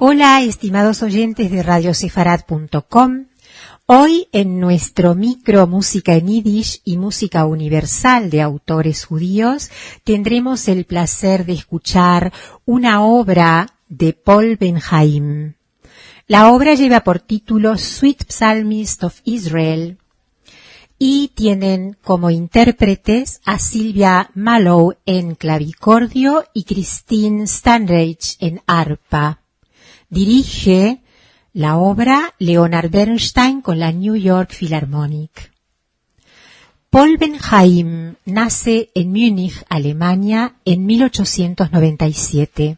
Hola, estimados oyentes de radiosefarad.com. Hoy en nuestro micro Música en Yiddish y Música Universal de autores judíos tendremos el placer de escuchar una obra de Paul Ben-Haim. La obra lleva por título Sweet Psalmist of Israel y tienen como intérpretes a Silvia Mallow en clavicordio y Christine Stanreich en arpa. Dirige la obra Leonard Bernstein con la New York Philharmonic. Paul Ben-Haim nace en Múnich, Alemania, en 1897.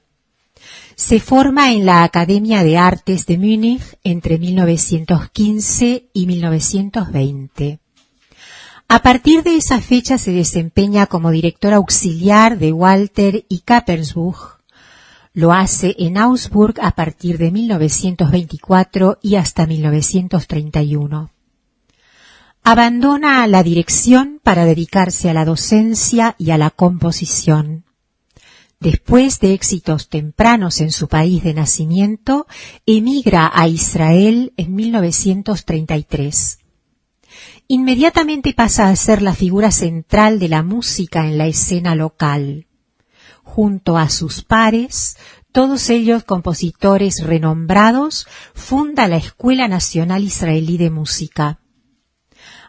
Se forma en la Academia de Artes de Múnich entre 1915 y 1920. A partir de esa fecha se desempeña como director auxiliar de Walter y Kapellsbuch. Lo hace en Augsburg a partir de 1924 y hasta 1931. Abandona la dirección para dedicarse a la docencia y a la composición. Después de éxitos tempranos en su país de nacimiento, emigra a Israel en 1933. Inmediatamente pasa a ser la figura central de la música en la escena local. Junto a sus pares, todos ellos compositores renombrados, funda la Escuela Nacional Israelí de Música.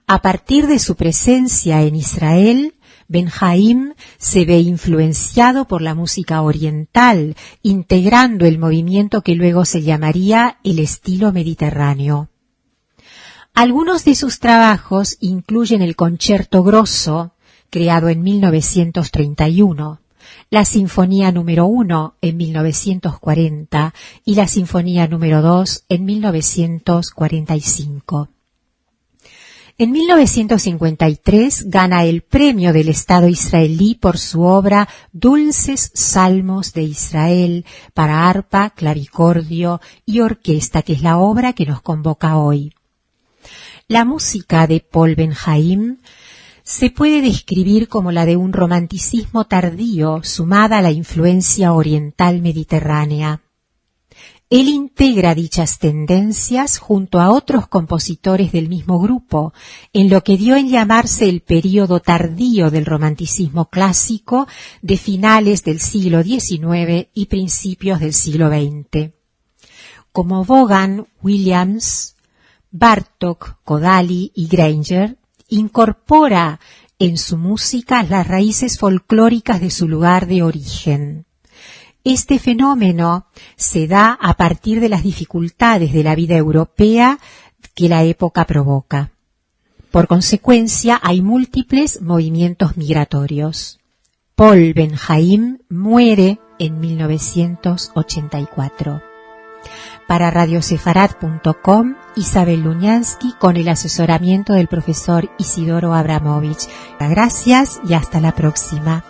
A partir de su presencia en Israel, Ben-Haim se ve influenciado por la música oriental, integrando el movimiento que luego se llamaría el estilo mediterráneo. Algunos de sus trabajos incluyen el Concierto Grosso, creado en 1931, la Sinfonía número 1 en 1940 y la Sinfonía número 2 en 1945. En 1953 gana el premio del Estado israelí por su obra Dulces Salmos de Israel para arpa, clavicordio y orquesta, que es la obra que nos convoca hoy. La música de Paul Ben-Haim se puede describir como la de un romanticismo tardío sumada a la influencia oriental mediterránea. Él integra dichas tendencias junto a otros compositores del mismo grupo, en lo que dio en llamarse el período tardío del romanticismo clásico de finales del siglo XIX y principios del siglo XX. Como Vaughan, Williams, Bartók, Kodály y Granger, incorpora en su música las raíces folclóricas de su lugar de origen. Este fenómeno se da a partir de las dificultades de la vida europea que la época provoca. Por consecuencia, hay múltiples movimientos migratorios. Paul Ben-Haim muere en 1984. Para radiosefarad.com, Isabel Luñansky con el asesoramiento del profesor Isidoro Abramovich. Gracias y hasta la próxima.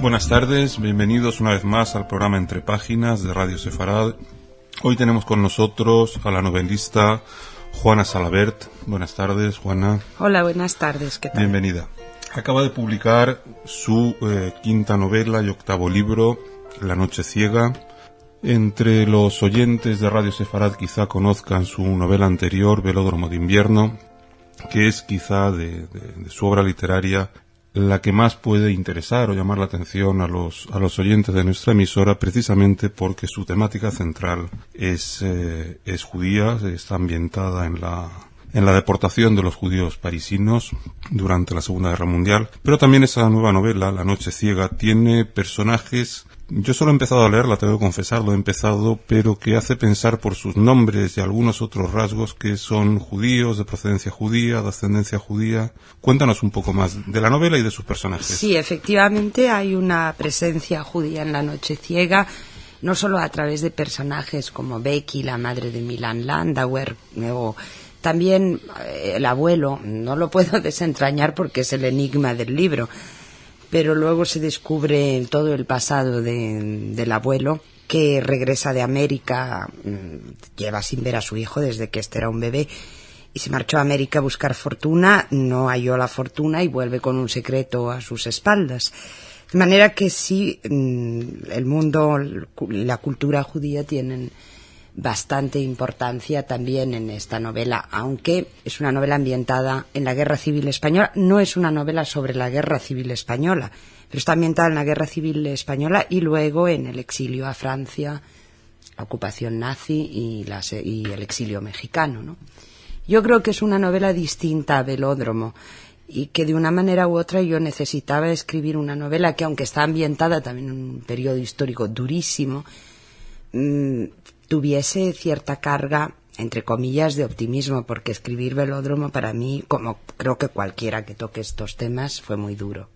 Buenas tardes, bienvenidos una vez más al programa Entre Páginas de Radio Sefarad. Hoy tenemos con nosotros a la novelista Juana Salabert. Buenas tardes, Juana. Hola, buenas tardes, ¿qué tal? Bienvenida. Acaba de publicar su quinta novela y octavo libro, La Noche Ciega. Entre los oyentes de Radio Sefarad quizá conozcan su novela anterior, Velódromo de Invierno, que es quizá de su obra literaria la que más puede interesar o llamar la atención a los oyentes de nuestra emisora, precisamente porque su temática central es judía, está ambientada en la deportación de los judíos parisinos durante la Segunda Guerra Mundial. Pero también esa nueva novela, La Noche Ciega, tiene personajes. Yo solo he empezado a leerla, tengo que confesarlo, he empezado, pero que hace pensar por sus nombres y algunos otros rasgos que son judíos, de procedencia judía, de ascendencia judía. Cuéntanos un poco más de la novela y de sus personajes. Sí, efectivamente hay una presencia judía en La Noche Ciega, no solo a través de personajes como Becky, la madre de Milan Landauer, o también el abuelo, no lo puedo desentrañar porque es el enigma del libro, pero luego se descubre todo el pasado del abuelo, que regresa de América, lleva sin ver a su hijo desde que este era un bebé, y se marchó a América a buscar fortuna, no halló la fortuna y vuelve con un secreto a sus espaldas. De manera que sí, el mundo y la cultura judía tienen bastante importancia también en esta novela, aunque es una novela ambientada en la Guerra Civil Española. No es una novela sobre la Guerra Civil Española, pero está ambientada en la Guerra Civil Española y luego en el exilio a Francia, la ocupación nazi y el exilio mexicano, ¿no? Yo creo que es una novela distinta a Velódromo y que de una manera u otra yo necesitaba escribir una novela que, aunque está ambientada también en un periodo histórico durísimo, tuviese cierta carga, entre comillas, de optimismo, porque escribir Velódromo para mí, como creo que cualquiera que toque estos temas, fue muy duro.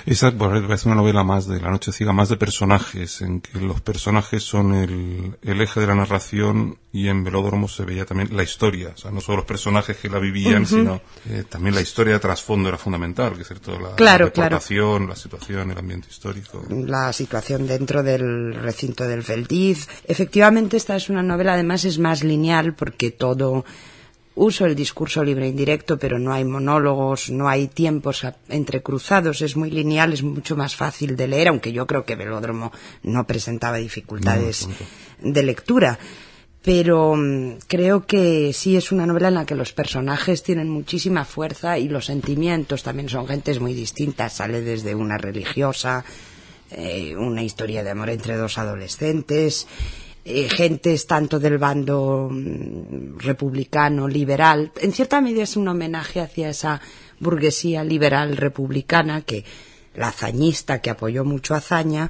Esa es una novela más de La Noche Ciega, más de personajes, en que los personajes son el eje de la narración, y en Velódromo se veía también la historia, o sea, no solo los personajes que la vivían, sino también la historia de trasfondo era fundamental, que es toda la deportación, la situación, el ambiente histórico. La situación dentro del recinto del Veldiv. Efectivamente, esta es una novela, además es más lineal, porque todo... Uso el discurso libre e indirecto, pero no hay monólogos, no hay tiempos entrecruzados, es muy lineal, es mucho más fácil de leer, aunque yo creo que Velódromo no presentaba dificultades de lectura. Pero creo que sí es una novela en la que los personajes tienen muchísima fuerza y los sentimientos también son gentes muy distintas. Sale desde una religiosa, una historia de amor entre dos adolescentes, gentes tanto del bando republicano, liberal. En cierta medida es un homenaje hacia esa burguesía liberal republicana, que la hazañista, que apoyó mucho a Azaña,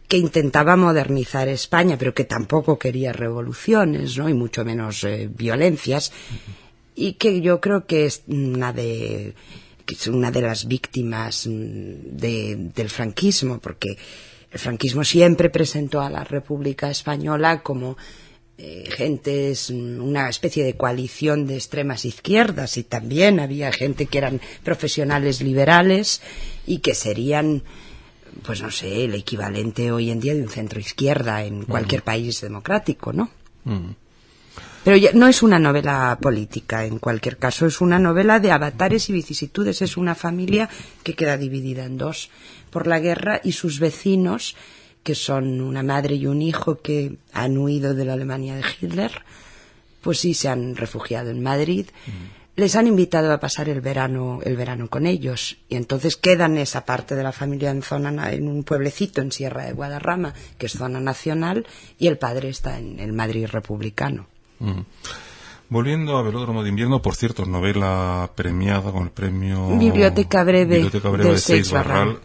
que intentaba modernizar España, pero que tampoco quería revoluciones, ¿no? Y mucho menos violencias, y que yo creo que es una de las víctimas del franquismo, porque el franquismo siempre presentó a la República Española como gentes, una especie de coalición de extremas izquierdas, y también había gente que eran profesionales liberales y que serían, pues no sé, el equivalente hoy en día de un centro izquierda en cualquier país democrático, ¿no? Pero ya no es una novela política, en cualquier caso, es una novela de avatares y vicisitudes. Es una familia que queda dividida en dos por la guerra, y sus vecinos, que son una madre y un hijo que han huido de la Alemania de Hitler, pues sí se han refugiado en Madrid. Les han invitado a pasar el verano con ellos, y entonces quedan esa parte de la familia en un pueblecito en Sierra de Guadarrama, que es zona nacional, y el padre está en el Madrid republicano. Volviendo a Velódromo de Invierno, por cierto, novela premiada con el premio Biblioteca Breve de Seix-Barral.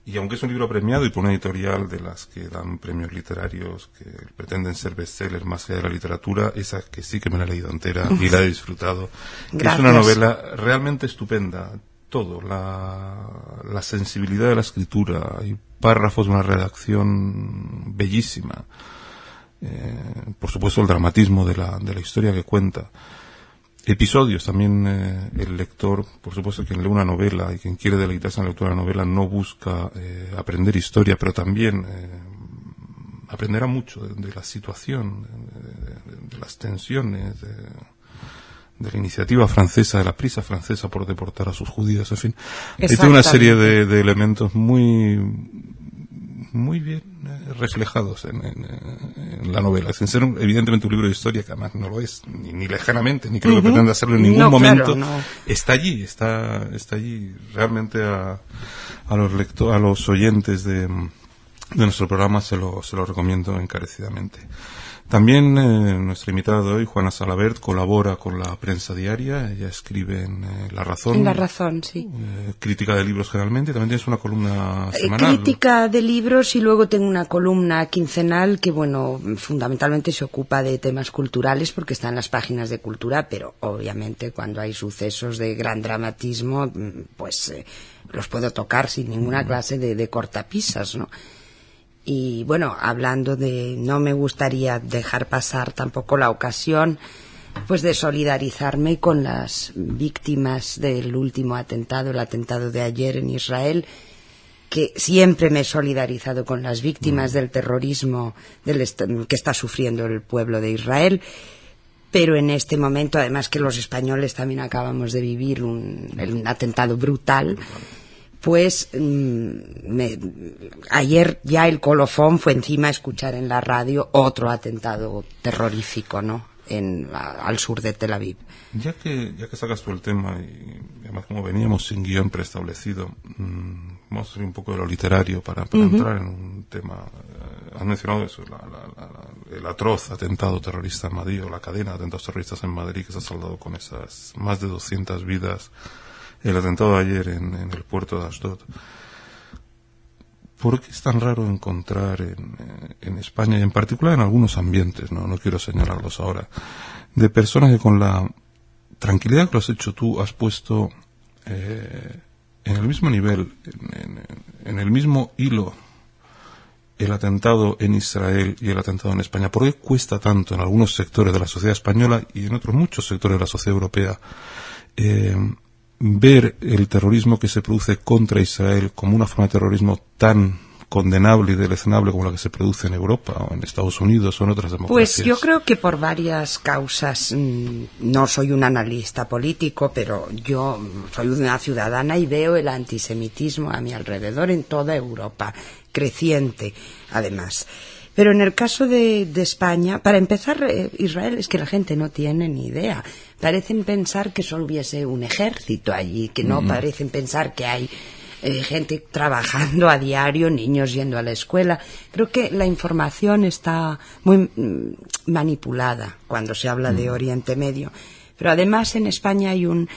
Y aunque es un libro premiado y por una editorial de las que dan premios literarios que pretenden ser bestsellers más allá de la literatura, esa que sí que me la he leído entera y la he disfrutado. Es una novela realmente estupenda. Todo, la sensibilidad de la escritura, hay párrafos de una redacción bellísima. Por supuesto el dramatismo de la historia que cuenta. Episodios también. El lector, por supuesto, quien lee una novela y quien quiere deleitarse en la lectura de la novela no busca aprender historia, pero también aprenderá mucho de la situación, de las tensiones, de la iniciativa francesa, de la prisa francesa por deportar a sus judíos, en fin. Hay toda una serie de elementos muy bien reflejados en la novela, sin ser evidentemente un libro de historia, que además no lo es, ni lejanamente, ni creo que pretenda hacerlo en ningún momento. Claro, no. Está allí realmente a los oyentes de nuestro programa se lo recomiendo encarecidamente. También nuestra invitada de hoy, Juana Salabert, colabora con la prensa diaria. Ella escribe en La Razón. En La Razón, sí. Crítica de libros generalmente. También tienes una columna semanal. Crítica de libros, y luego tengo una columna quincenal que, bueno, fundamentalmente se ocupa de temas culturales porque está en las páginas de Cultura, pero obviamente cuando hay sucesos de gran dramatismo, pues los puedo tocar sin ninguna clase de cortapisas, ¿no? Y bueno, hablando no me gustaría dejar pasar tampoco la ocasión, pues de solidarizarme con las víctimas del último atentado, el atentado de ayer en Israel, que siempre me he solidarizado con las víctimas del terrorismo que está sufriendo el pueblo de Israel, pero en este momento, además que los españoles también acabamos de vivir un atentado brutal, pues ayer ya el colofón fue encima escuchar en la radio otro atentado terrorífico, ¿no?, al sur de Tel Aviv. Ya que sacas tú el tema, y además como veníamos sin guión preestablecido, vamos a salir un poco de lo literario para entrar en un tema. Has mencionado eso, el atroz atentado terrorista en Madrid, o la cadena de atentados terroristas en Madrid, que se ha saldado con esas más de 200 vidas. El atentado de ayer en el puerto de Asdod. ¿Por qué es tan raro encontrar en España, y en particular en algunos ambientes, no quiero señalarlos ahora, de personas que con la tranquilidad que lo has hecho tú has puesto en el mismo nivel, en el mismo hilo, el atentado en Israel y el atentado en España? ¿Por qué cuesta tanto en algunos sectores de la sociedad española y en otros muchos sectores de la sociedad europea ver el terrorismo que se produce contra Israel como una forma de terrorismo tan condenable y deleznable como la que se produce en Europa o en Estados Unidos o en otras democracias? Pues yo creo que por varias causas. No soy un analista político, pero yo soy una ciudadana y veo el antisemitismo a mi alrededor en toda Europa, creciente además. Pero en el caso de España, para empezar, Israel es que la gente no tiene ni idea. Parecen pensar que solo hubiese un ejército allí, que no parecen pensar que hay gente trabajando a diario, niños yendo a la escuela. Creo que la información está muy manipulada cuando se habla de Oriente Medio. Pero además en España hay un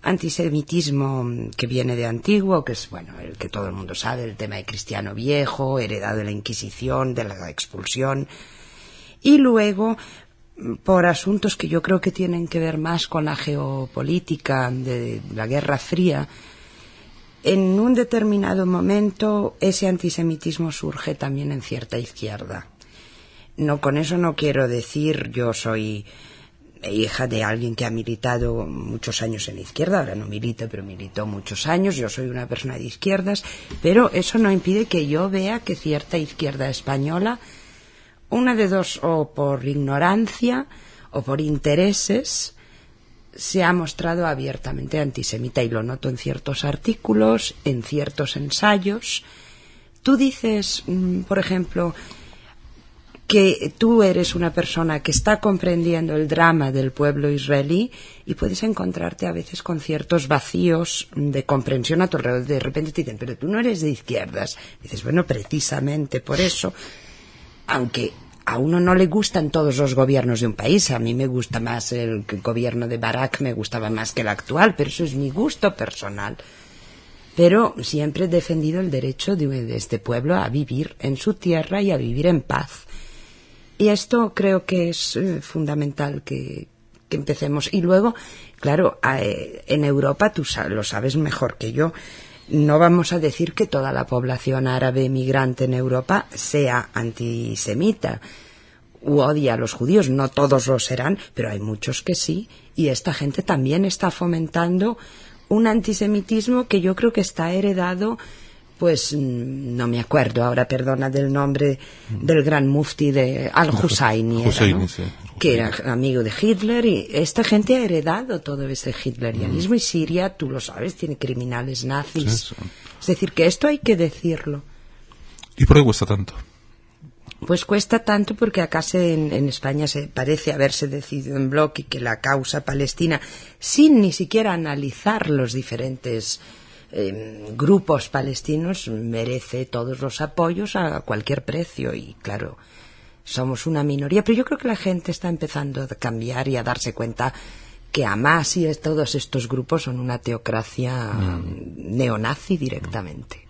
antisemitismo que viene de antiguo, que es, bueno, el que todo el mundo sabe, el tema de Cristiano Viejo, heredado de la Inquisición, de la expulsión, y luego por asuntos que yo creo que tienen que ver más con la geopolítica de la Guerra Fría. En un determinado momento ese antisemitismo surge también en cierta izquierda. No, con eso no quiero decir yo soy hija de alguien que ha militado muchos años en la izquierda, ahora no milito, pero militó muchos años, yo soy una persona de izquierdas, pero eso no impide que yo vea que cierta izquierda española, una de dos, o por ignorancia o por intereses, se ha mostrado abiertamente antisemita, y lo noto en ciertos artículos, en ciertos ensayos. Tú dices, por ejemplo, que tú eres una persona que está comprendiendo el drama del pueblo israelí y puedes encontrarte a veces con ciertos vacíos de comprensión a tu alrededor. De repente te dicen, pero tú no eres de izquierdas. Y dices, bueno, precisamente por eso, aunque a uno no le gustan todos los gobiernos de un país, a mí me gusta más el gobierno de Barak, me gustaba más que el actual, pero eso es mi gusto personal. Pero siempre he defendido el derecho de este pueblo a vivir en su tierra y a vivir en paz. Y esto creo que es fundamental que empecemos. Y luego, claro, en Europa, tú lo sabes mejor que yo, no vamos a decir que toda la población árabe migrante en Europa sea antisemita u odia a los judíos. No todos lo serán, pero hay muchos que sí. Y esta gente también está fomentando un antisemitismo que yo creo que está heredado, pues no me acuerdo ahora, perdona, del nombre del gran mufti de Al-Husayni, ¿no? Sí, que era amigo de Hitler, y esta gente ha heredado todo ese hitlerianismo, y Siria, tú lo sabes, tiene criminales nazis. Sí. Es decir, que esto hay que decirlo. ¿Y por qué cuesta tanto? Pues cuesta tanto porque acá en España se parece haberse decidido en bloque que la causa palestina, sin ni siquiera analizar los diferentes grupos palestinos, merece todos los apoyos a cualquier precio. Y claro, somos una minoría, pero yo creo que la gente está empezando a cambiar y a darse cuenta que Hamas y todos estos grupos son una teocracia neonazi directamente.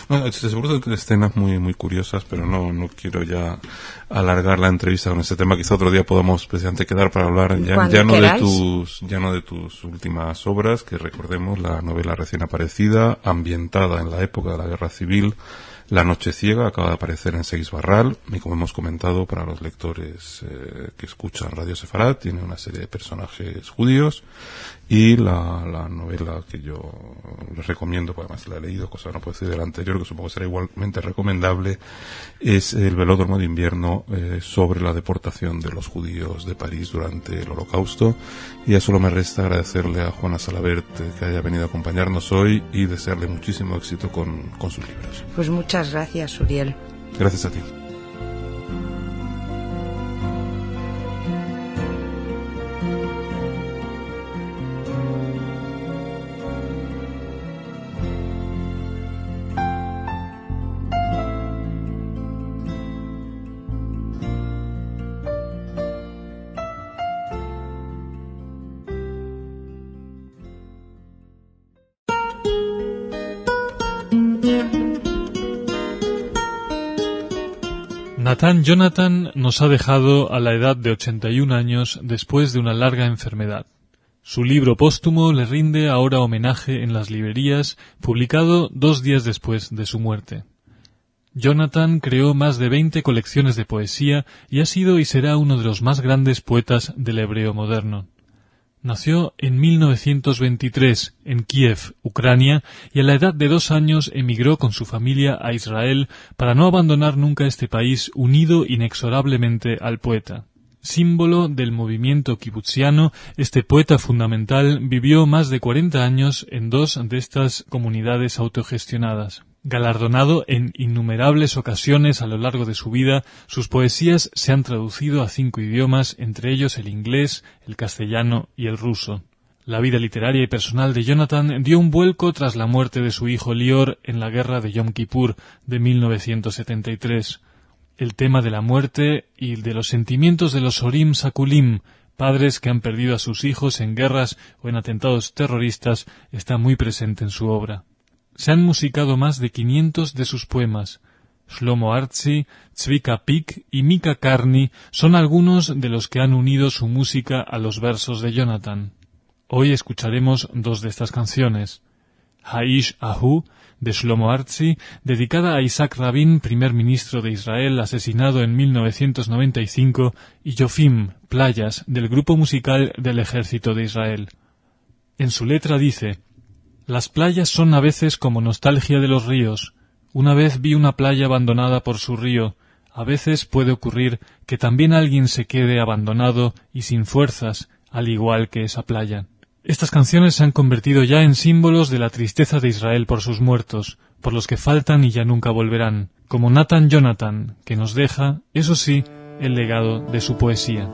No, seguro que escenas muy curiosas, pero no quiero ya alargar la entrevista con este tema. Quizá otro día podamos precisamente quedar para hablar ya no de tus últimas obras, que recordemos la novela recién aparecida, ambientada en la época de la Guerra Civil, La Noche Ciega, acaba de aparecer en Seix Barral, y como hemos comentado, para los lectores que escuchan Radio Sefarad, tiene una serie de personajes judíos, Y la novela que yo les recomiendo, porque además la he leído, cosa no puedo decir de la anterior, que supongo que será igualmente recomendable, es El velódromo de invierno, sobre la deportación de los judíos de París durante el Holocausto. Y ya solo me resta agradecerle a Juana Salabert que haya venido a acompañarnos hoy y desearle muchísimo éxito con sus libros. Pues muchas gracias, Uriel. Gracias a ti. Nathan Jonathan nos ha dejado a la edad de 81 años después de una larga enfermedad. Su libro póstumo le rinde ahora homenaje en las librerías, publicado 2 días después de su muerte. Jonathan creó más de 20 colecciones de poesía y ha sido y será uno de los más grandes poetas del hebreo moderno. Nació en 1923 en Kiev, Ucrania, y a la edad de 2 años emigró con su familia a Israel para no abandonar nunca este país unido inexorablemente al poeta. Símbolo del movimiento kibutziano, este poeta fundamental vivió más de 40 años en 2 de estas comunidades autogestionadas. Galardonado en innumerables ocasiones a lo largo de su vida, sus poesías se han traducido a 5 idiomas, entre ellos el inglés, el castellano y el ruso. La vida literaria y personal de Jonathan dio un vuelco tras la muerte de su hijo Lior en la guerra de Yom Kippur de 1973. El tema de la muerte y de los sentimientos de los Horim Sakulim, padres que han perdido a sus hijos en guerras o en atentados terroristas, está muy presente en su obra. Se han musicado más de 500 de sus poemas. Shlomo Artzi, Tzvika Pik y Mika Karni son algunos de los que han unido su música a los versos de Jonathan. Hoy escucharemos 2 de estas canciones. Haish Ahu, de Shlomo Artzi, dedicada a Isaac Rabin, primer ministro de Israel asesinado en 1995, y Yofim, Playas, del grupo musical del Ejército de Israel. En su letra dice: las playas son a veces como nostalgia de los ríos. Una vez vi una playa abandonada por su río. A veces puede ocurrir que también alguien se quede abandonado y sin fuerzas, al igual que esa playa. Estas canciones se han convertido ya en símbolos de la tristeza de Israel por sus muertos, por los que faltan y ya nunca volverán, como Nathan Jonathan, que nos deja, eso sí, el legado de su poesía.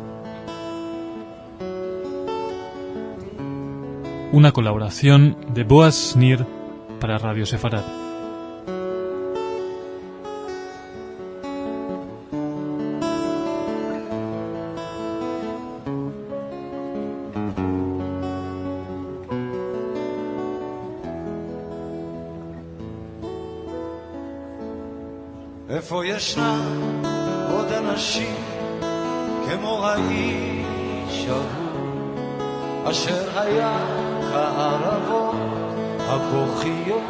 Una colaboración de Boaz Snir para Radio Sefarad. איפה ישנם עוד אנשים כמו האיש ההוא אשר היה כערבות הבוכיות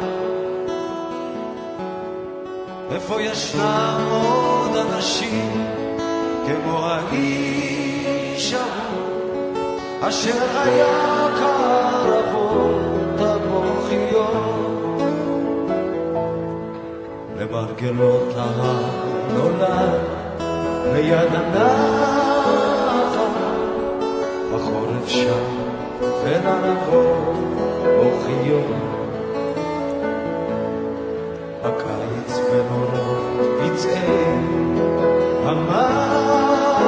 איפה ישנם עוד אנשים כמו האיש ההוא אשר היה כערבות הבוכיות למרגלות הנולד ליד הנחל בחורף שם בין ענבות אוכיות בקיץ בנורות פצעי המים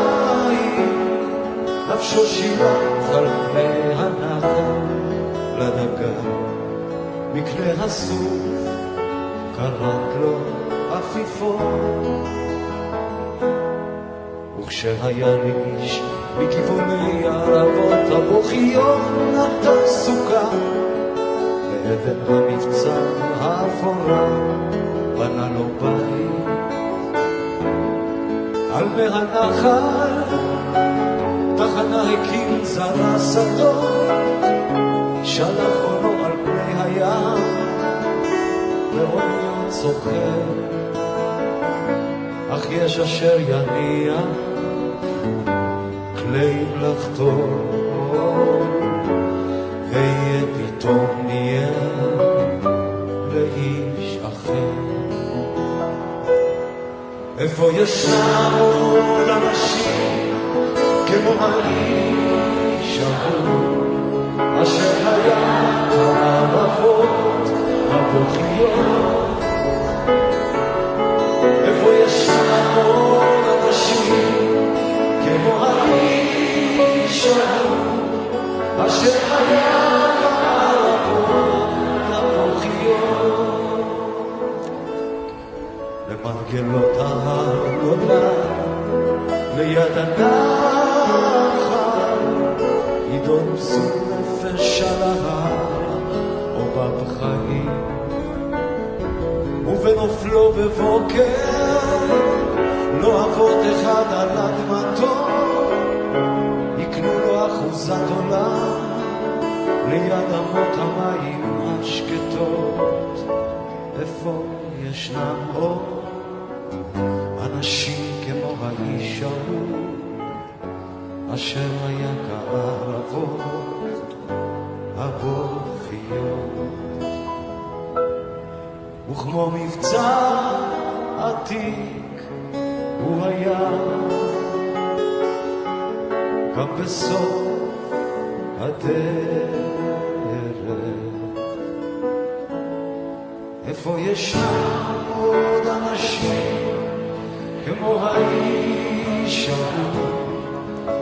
נפשו שילת על פני הנחל לדגה מקנה הסוף קראת לו עפיפון וכשהיה לאיש מכיווני ערבות הבוכיות נטע סוכה לאבן המבצע האפורה בנה לו בית על מי הנחל תחנה הקים זרה שדות שלח עונו על פני הים ואוניות צוחר אך יש אשר יניע כלי מלאכתו אהיה פתאום נהיה לאיש אחר. איפה ישנם עוד אנשים כמו האיש ההוא אשר היה הערבות הבוכיות? איפה ישנם עוד אנשים כמו האיש ההוא אשר היה הערבות הבוכיות? למרגלות ההר נולד ליד הנחל עידון פסול נפש על ההר או בפחיים, ובנופלו בבוקר לא אבות אחד על אדמתו יקנו לו אחוזת עולם ליד אמות המים השקטות. איפה ישנם עוד אנשים כמו האיש ההוא אשר היה כערבות הבוכיות, וכמו מבצע עתיק הוא היה גם בסוף הדרך. איפה ישנם עוד אנשים כמו האיש ההוא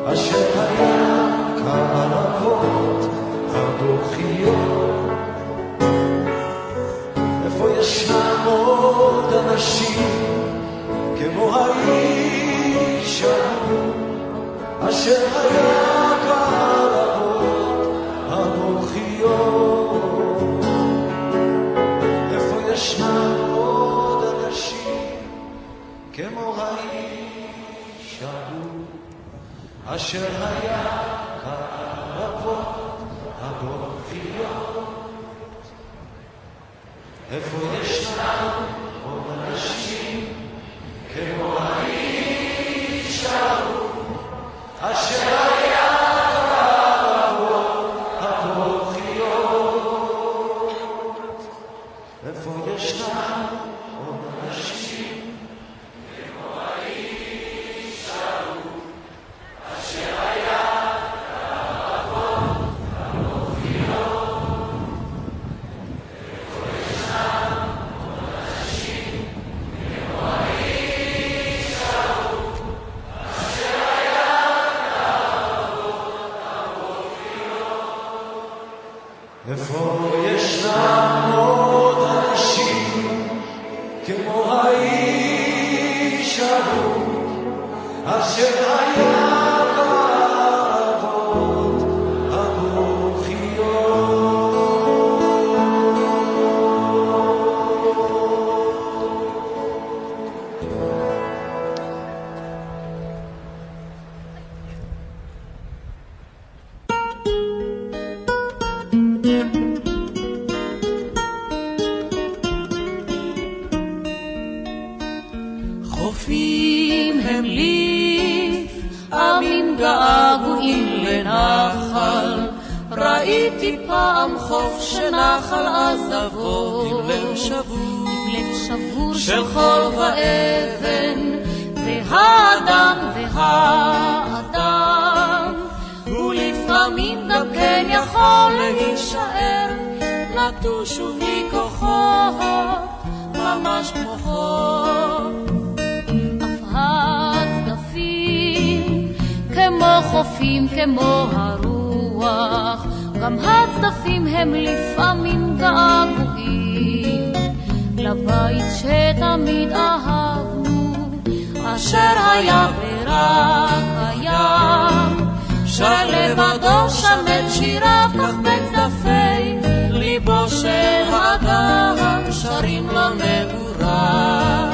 אשר היה כערבות הבוכיות? איפה ישנם עוד אנשים כמו האיש ההוא אשר היה כערבות הבוכיות? איפה ישנם עוד אנשים כמו האיש ההוא אשר היה כערבות הבוכיות? איפה ישנם עוד אנשים כמו האיש ההוא אשר היה כערבות הבוכיות? איפה ישנם עוד אנשים כמו האיש ההוא אשר היה כערבות הבוכיות? איפה ישנם עוד אנשים כמו האיש ההוא אשר היה כערבות הבוכיות? איפה ישנם עוד אנשים כמו האיש ההוא אשר היה כערבות חופים הם לפעמים געגועים לנחל, ראיתי פעם חוף שנחל עזבו עם לב שבור של חול ואבן, והאדם ולפעמים גם כן יכול להישאר נטוש ובלי כוחות ממש כמו חוף. הצדפים כמו חופים כמו הרוח, גם הצדפים הם לפעמים געגועים לבית שתמיד אהבנו, אשר היה ורק הים, שר לבדו שם את שיריו כך בצדפי ליבו של האדם שרים למאורה.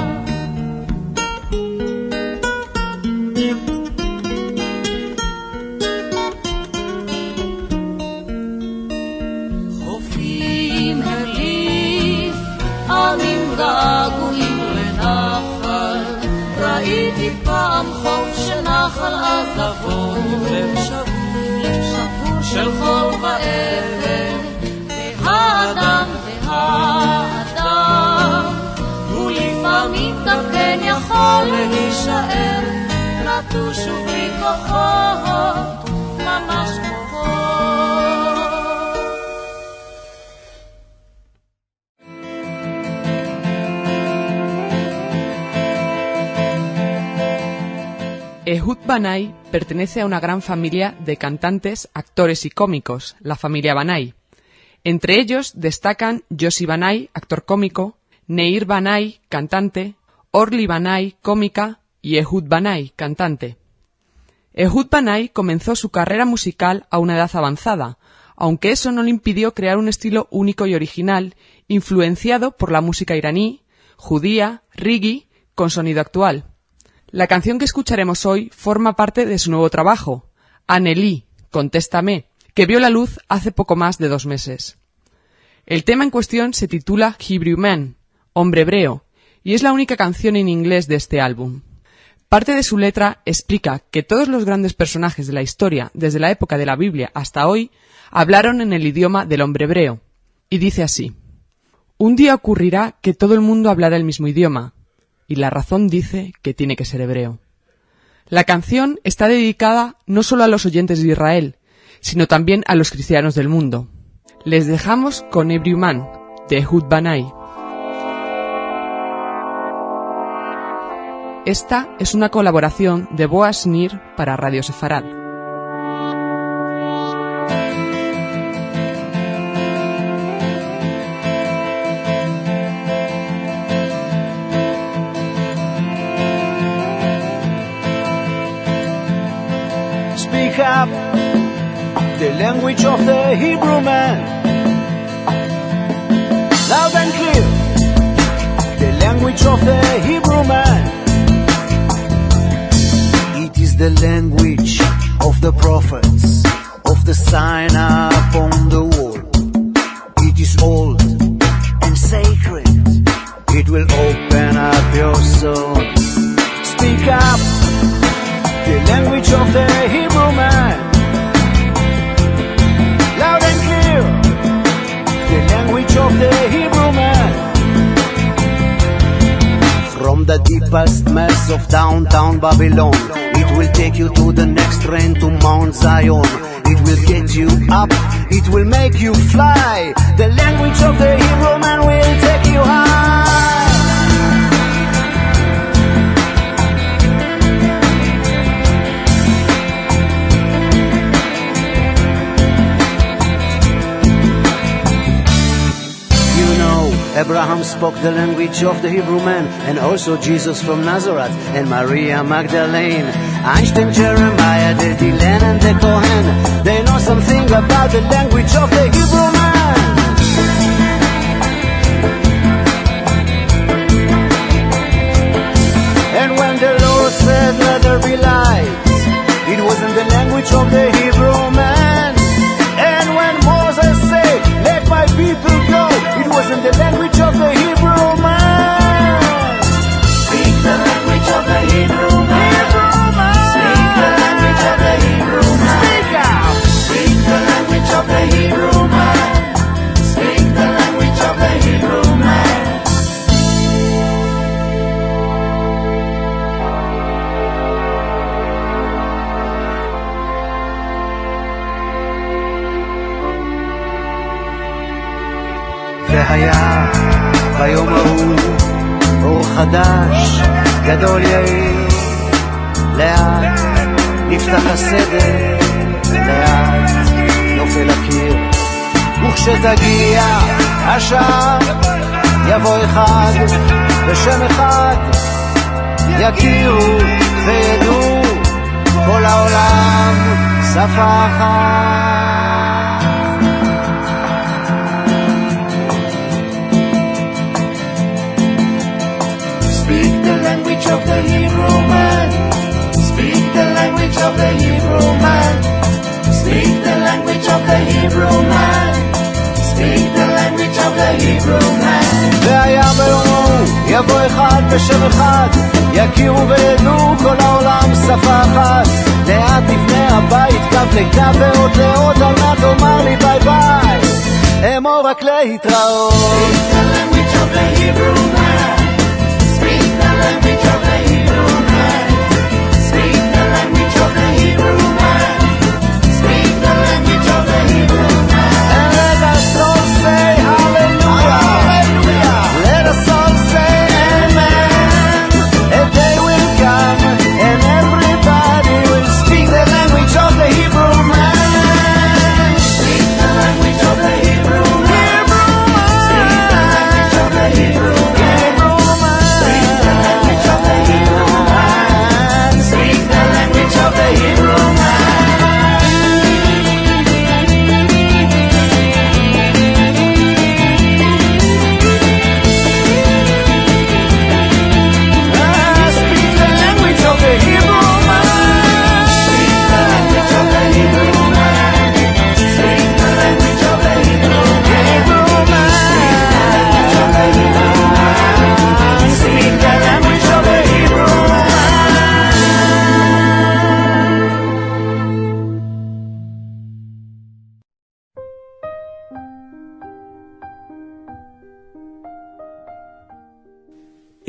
חופים הרליף עמים געגועים לנחל, ראיתי פעם חוף שנחל עזבו לב שבור של חול ואבן, יישאר נטוש ובלי כוחות ממש כמו Ehud Banai pertenece a una gran familia de cantantes, actores y cómicos, la familia Banai. Entre ellos destacan Yossi Banai, actor cómico, Neir Banai, cantante, Orly Banai, cómica, y Ehud Banai, cantante. Ehud Banai comenzó su carrera musical a una edad avanzada, aunque eso no le impidió crear un estilo único y original, influenciado por la música iraní, judía, reggae, con sonido actual. La canción que escucharemos hoy forma parte de su nuevo trabajo, Aneli, Contéstame, que vio la luz hace poco más de 2 meses. El tema en cuestión se titula Hebrew Man, Hombre Hebreo, y es la única canción en inglés de este álbum. Parte de su letra explica que todos los grandes personajes de la historia, desde la época de la Biblia hasta hoy, hablaron en el idioma del hombre hebreo, y dice así: un día ocurrirá que todo el mundo hablará el mismo idioma, y la razón dice que tiene que ser hebreo. La canción está dedicada no solo a los oyentes de Israel, sino también a los cristianos del mundo. Les dejamos con Hebrew Man, de Ehud Banai. Esta es una colaboración de Boaz Nir para Radio Sefarad. Speak up the language of the Hebrew man, loud and clear, the language of the Hebrew man. It is the language of the prophets, of the sign upon the wall. It is old and sacred, it will open up your soul. Speak up the language of the Hebrew man, loud and clear, the language of the Hebrew man. From the deepest mess of downtown Babylon, it will take you to the next train to Mount Zion. It will get you up, it will make you fly. The language of the Hebrew man will take you high. Abraham spoke the language of the Hebrew man, and also Jesus from Nazareth, and Maria Magdalene. Einstein, Jeremiah, the Dylan and the Kohen, they know something about the language of the Hebrew man. And when the Lord said, let there be light, it wasn't the language of the Hebrew man. And when Moses said, let my people go, it wasn't the language of the Hebrew man. Speak the language of the Hebrew man. Speak the language of the Hebrew man. Speak out. Speak the language of the Hebrew man. Speak the language of the Hebrew man. והיה ביום ההוא אור חדש גדול יאיר, לאט נפתח הסדר, לאט נופל הקיר, וכשתגיע השעה יבוא אחד בשם אחד, יכירו וידעו כל העולם שפה אחת. Speak the language of the Hebrew man. Speak the language of the Hebrew man. Speak the language of the Hebrew man. Speak the language of the Hebrew man. והיה ביום ההוא יבוא אחד בשם אחד, יכירו וידעו כל העולם שפה אחת. לאט נבנה הבית קו לקו ועוד לעוד, על נא תאמר לי ביי ביי, אמור רק להתראות. Speak the language of the Hebrew man. Speak the language of the Hebrew man.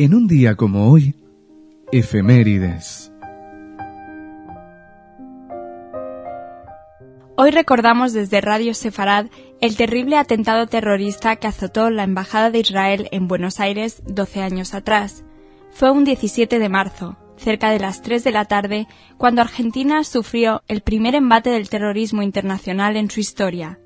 En un día como hoy, efemérides. Hoy recordamos desde Radio Sefarad el terrible atentado terrorista que azotó la Embajada de Israel en Buenos Aires 12 años atrás. Fue un 17 de marzo, cerca de las 3 de la tarde, cuando Argentina sufrió el primer embate del terrorismo internacional en su historia.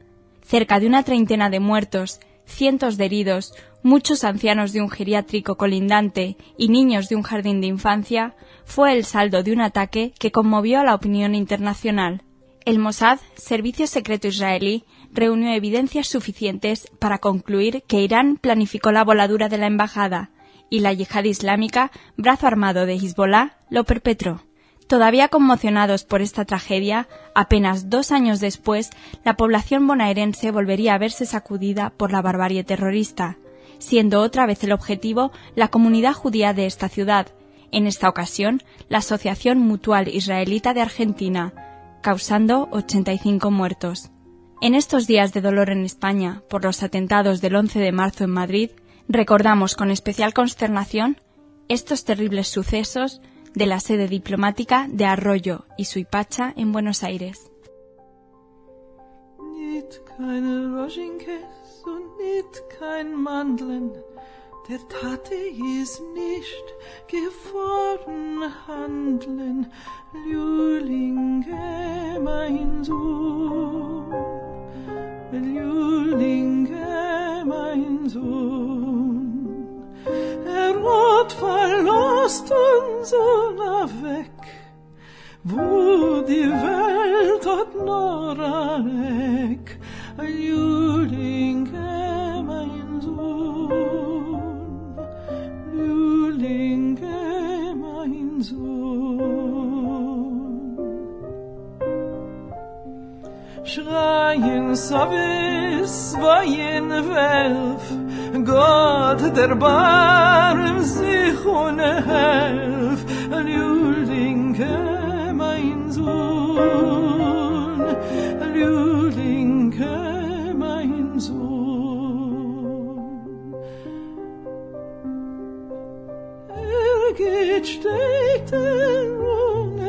Cerca de una treintena de muertos, cientos de heridos, muchos ancianos de un geriátrico colindante y niños de un jardín de infancia, fue el saldo de un ataque que conmovió a la opinión internacional. El Mossad, servicio secreto israelí, reunió evidencias suficientes para concluir que Irán planificó la voladura de la embajada y la Yihad Islámica, brazo armado de Hezbollah, lo perpetró. Todavía conmocionados por esta tragedia, apenas 2 años después, la población bonaerense volvería a verse sacudida por la barbarie terrorista, siendo otra vez el objetivo la comunidad judía de esta ciudad, en esta ocasión la Asociación Mutual Israelita de Argentina, causando 85 muertos. En estos días de dolor en España por los atentados del 11 de marzo en Madrid, recordamos con especial consternación estos terribles sucesos de la sede diplomática de Arroyo y Suipacha en Buenos Aires. Nicht keine Roschenkäs und nicht kein Mandeln, der Tate ist nicht gefroren handeln, Lülinge mein Sohn, Lülinge mein Sohn. Hat verlost uns weg, wo die Welt hat nur Eck, Lülinge mein Sohn, Lülinge mein Sohn. Schreien Savis, weien Welf, Gott, der barm sich und helf, Lülinge, mein Sohn, Lülinge, mein Sohn. Geht, steht und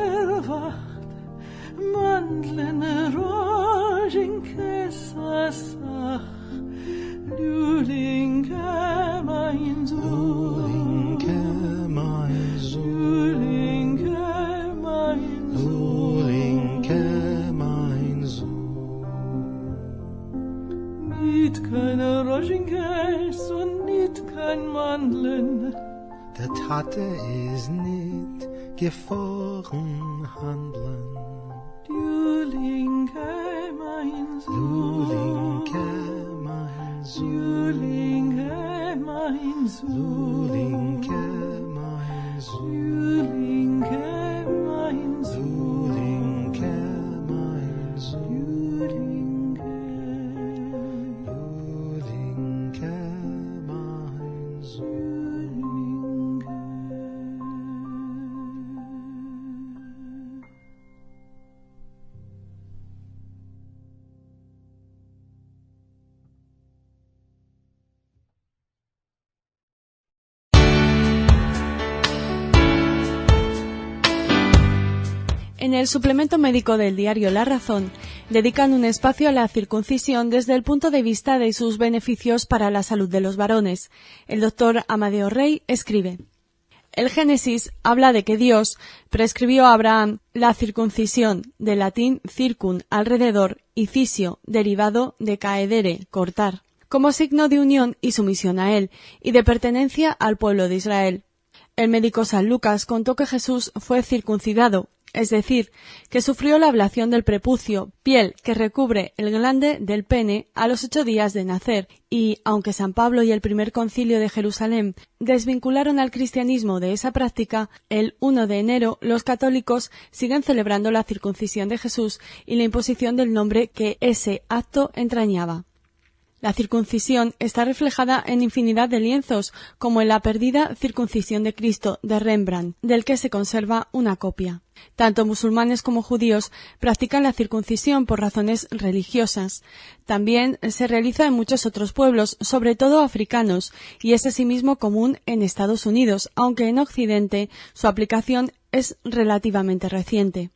wacht, Mandeln, Roschenkäs, Sach, Lülinge, mein Sohn, Lülinge, mein Sohn, Lülinge, mein Sohn, Lülinge, mein Sohn. Nicht keine Roschenkäs und nicht kein Mandeln, der Tate ist nicht gefroren handeln. Lülinge, mein Sohn, Lülinge, mein Sohn, Lülinge, mein Sohn, Lülinge, mein Sohn, Lülinge, mein Sohn, Lülinge, mein Sohn, Lülinge, Lülinge, mein Sohn. En el suplemento médico del diario La Razón, dedican un espacio a la circuncisión desde el punto de vista de sus beneficios para la salud de los varones. El doctor Amadeo Rey escribe: el Génesis habla de que Dios prescribió a Abraham la circuncisión, del latín circum, alrededor, y cisio, derivado de caedere, cortar, como signo de unión y sumisión a él, y de pertenencia al pueblo de Israel. El médico San Lucas contó que Jesús fue circuncidado, es decir, que sufrió la ablación del prepucio, piel que recubre el glande del pene, a los 8 días de nacer, y, aunque San Pablo y el primer concilio de Jerusalén desvincularon al cristianismo de esa práctica, el 1 de enero los católicos siguen celebrando la circuncisión de Jesús y la imposición del nombre que ese acto entrañaba. La circuncisión está reflejada en infinidad de lienzos, como en la perdida Circuncisión de Cristo de Rembrandt, del que se conserva una copia. Tanto musulmanes como judíos practican la circuncisión por razones religiosas. También se realiza en muchos otros pueblos, sobre todo africanos, y es asimismo común en Estados Unidos, aunque en Occidente su aplicación es relativamente reciente.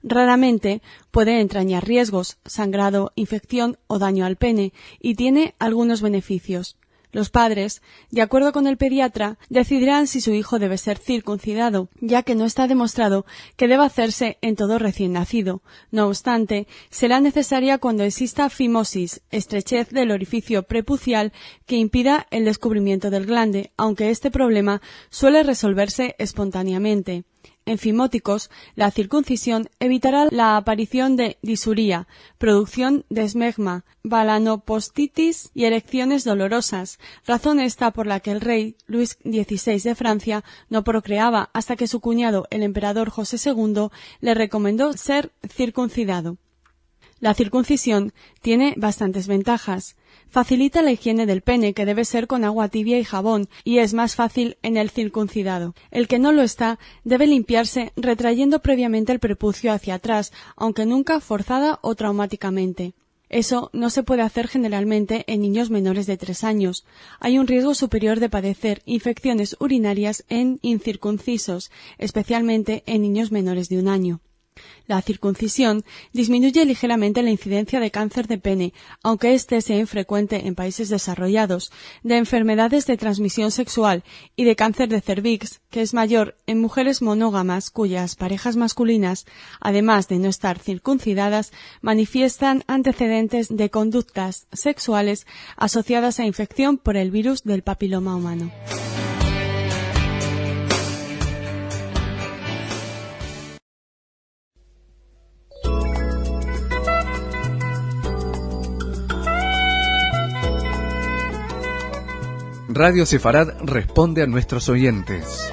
Raramente puede entrañar riesgos, sangrado, infección o daño al pene, y tiene algunos beneficios. Los padres, de acuerdo con el pediatra, decidirán si su hijo debe ser circuncidado, ya que no está demostrado que deba hacerse en todo recién nacido. No obstante, será necesaria cuando exista fimosis, estrechez del orificio prepucial que impida el descubrimiento del glande, aunque este problema suele resolverse espontáneamente. En fimóticos, la circuncisión evitará la aparición de disuría, producción de esmegma, balanopostitis y erecciones dolorosas, razón esta por la que el rey Luis XVI de Francia no procreaba hasta que su cuñado, el emperador José II, le recomendó ser circuncidado. La circuncisión tiene bastantes ventajas. Facilita la higiene del pene, que debe ser con agua tibia y jabón, y es más fácil en el circuncidado. El que no lo está debe limpiarse retrayendo previamente el prepucio hacia atrás, aunque nunca forzada o traumáticamente. Eso no se puede hacer generalmente en niños menores de 3 años. Hay un riesgo superior de padecer infecciones urinarias en incircuncisos, especialmente en niños menores de 1 año. La circuncisión disminuye ligeramente la incidencia de cáncer de pene, aunque este sea infrecuente en países desarrollados, de enfermedades de transmisión sexual y de cáncer de cervix, que es mayor en mujeres monógamas cuyas parejas masculinas, además de no estar circuncidadas, manifiestan antecedentes de conductas sexuales asociadas a infección por el virus del papiloma humano. Radio Sefarad responde a nuestros oyentes.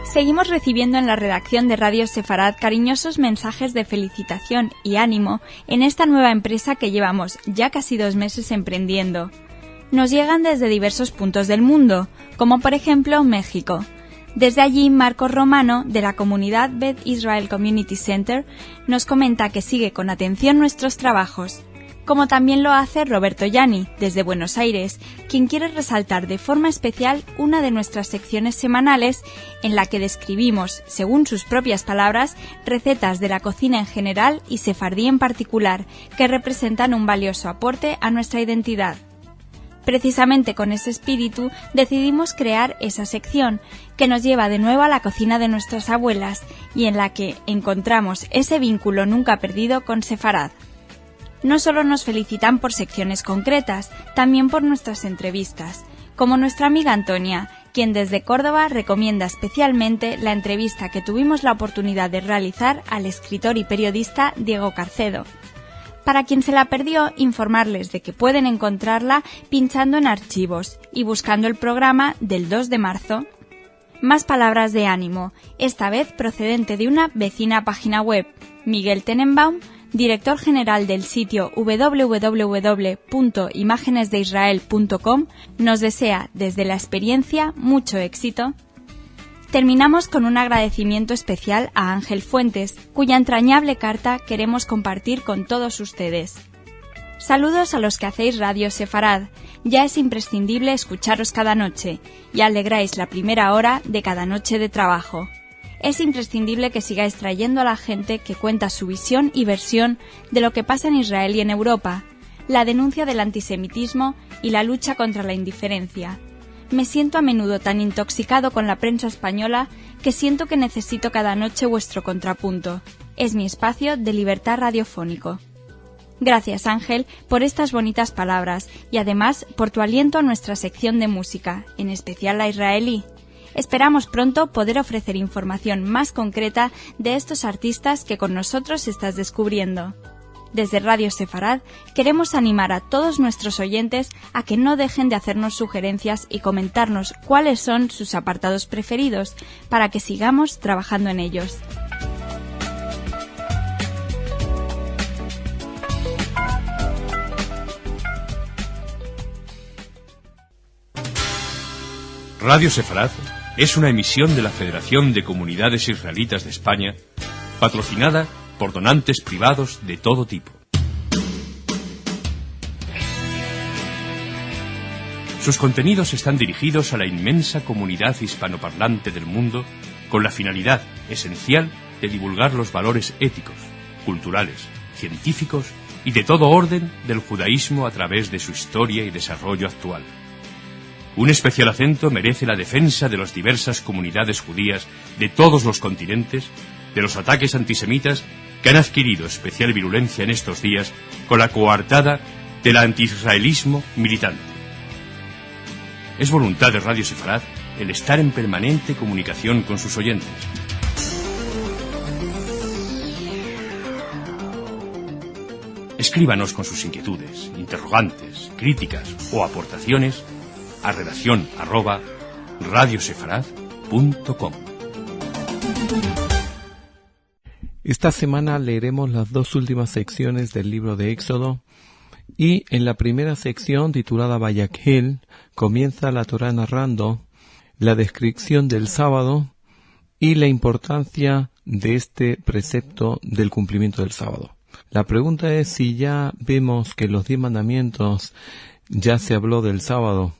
Seguimos recibiendo en la redacción de Radio Sefarad cariñosos mensajes de felicitación y ánimo en esta nueva empresa que llevamos ya casi 2 meses emprendiendo. Nos llegan desde diversos puntos del mundo, como por ejemplo México. Desde allí, Marcos Romano, de la comunidad Beth Israel Community Center, nos comenta que sigue con atención nuestros trabajos, como también lo hace Roberto Yani, desde Buenos Aires, quien quiere resaltar de forma especial una de nuestras secciones semanales en la que describimos, según sus propias palabras, recetas de la cocina en general y sefardí en particular, que representan un valioso aporte a nuestra identidad. Precisamente con ese espíritu decidimos crear esa sección, que nos lleva de nuevo a la cocina de nuestras abuelas y en la que encontramos ese vínculo nunca perdido con Sefarad. No solo nos felicitan por secciones concretas, también por nuestras entrevistas, como nuestra amiga Antonia, quien desde Córdoba recomienda especialmente la entrevista que tuvimos la oportunidad de realizar al escritor y periodista Diego Carcedo. Para quien se la perdió, informarles de que pueden encontrarla pinchando en archivos y buscando el programa del 2 de marzo. Más palabras de ánimo, esta vez procedente de una vecina página web. Miguel Tenenbaum, director general del sitio www.imagenesdeisrael.com, nos desea desde la experiencia mucho éxito. Terminamos con un agradecimiento especial a Ángel Fuentes, cuya entrañable carta queremos compartir con todos ustedes. Saludos a los que hacéis Radio Sefarad. Ya es imprescindible escucharos cada noche y alegráis la primera hora de cada noche de trabajo. Es imprescindible que sigáis trayendo a la gente que cuenta su visión y versión de lo que pasa en Israel y en Europa, la denuncia del antisemitismo y la lucha contra la indiferencia. Me siento a menudo tan intoxicado con la prensa española que siento que necesito cada noche vuestro contrapunto. Es mi espacio de libertad radiofónico. Gracias, Ángel, por estas bonitas palabras y además por tu aliento a nuestra sección de música, en especial la israelí. Esperamos pronto poder ofrecer información más concreta de estos artistas que con nosotros estás descubriendo. Desde Radio Sefarad queremos animar a todos nuestros oyentes a que no dejen de hacernos sugerencias y comentarnos cuáles son sus apartados preferidos para que sigamos trabajando en ellos. Radio Sefarad es una emisión de la Federación de Comunidades Israelitas de España, patrocinada por donantes privados de todo tipo. Sus contenidos están dirigidos a la inmensa comunidad hispanoparlante del mundo con la finalidad esencial de divulgar los valores éticos, culturales, científicos y de todo orden del judaísmo a través de su historia y desarrollo actual. Un especial acento merece la defensa de las diversas comunidades judías de todos los continentes de los ataques antisemitas que han adquirido especial virulencia en estos días con la coartada del antiisraelismo militante. Es voluntad de Radio Sefarad el estar en permanente comunicación con sus oyentes. Escríbanos con sus inquietudes, interrogantes, críticas o aportaciones a redacción@radiosefarad.com. Esta semana leeremos las dos últimas secciones del libro de Éxodo y en la primera sección, titulada Vayakhel, comienza la Torá narrando la descripción del sábado y la importancia de este precepto del cumplimiento del sábado. La pregunta es si ya vemos que en los 10 mandamientos ya se habló del sábado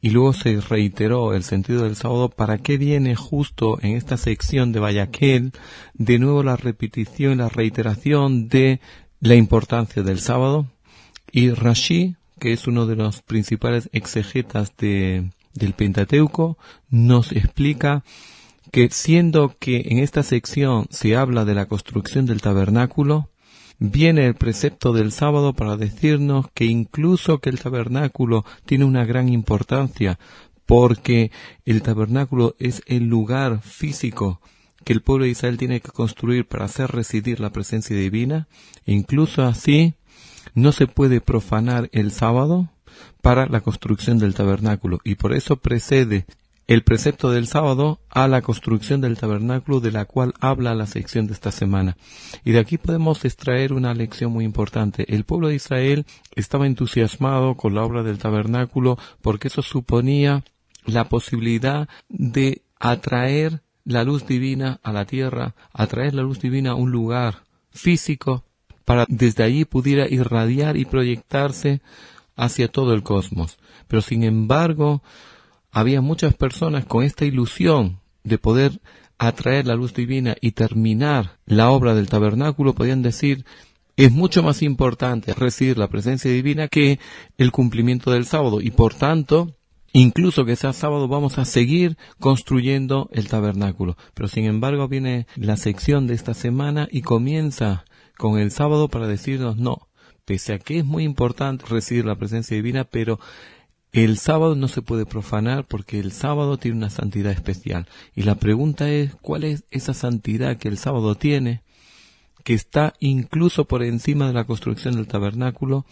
y luego se reiteró el sentido del sábado, ¿para qué viene justo en esta sección de Vayakhel de nuevo la repetición y la reiteración de la importancia del sábado? Y Rashi, que es uno de los principales exegetas del Pentateuco, nos explica que siendo que en esta sección se habla de la construcción del tabernáculo, viene el precepto del sábado para decirnos que incluso que el tabernáculo tiene una gran importancia, porque el tabernáculo es el lugar físico que el pueblo de Israel tiene que construir para hacer residir la presencia divina, e incluso así no se puede profanar el sábado para la construcción del tabernáculo, y por eso precede el precepto del sábado a la construcción del tabernáculo, de la cual habla la sección de esta semana. Y de aquí podemos extraer una lección muy importante. El pueblo de Israel estaba entusiasmado con la obra del tabernáculo porque eso suponía la posibilidad de atraer la luz divina a la tierra, atraer la luz divina a un lugar físico para desde allí pudiera irradiar y proyectarse hacia todo el cosmos. Pero sin embargo, había muchas personas con esta ilusión de poder atraer la luz divina y terminar la obra del tabernáculo, podían decir, es mucho más importante recibir la presencia divina que el cumplimiento del sábado, y por tanto, incluso que sea sábado, vamos a seguir construyendo el tabernáculo. Pero sin embargo viene la sección de esta semana y comienza con el sábado para decirnos, no, pese a que es muy importante recibir la presencia divina, pero el sábado no se puede profanar porque el sábado tiene una santidad especial. Y la pregunta es, ¿cuál es esa santidad que el sábado tiene, que está incluso por encima de la construcción del tabernáculo?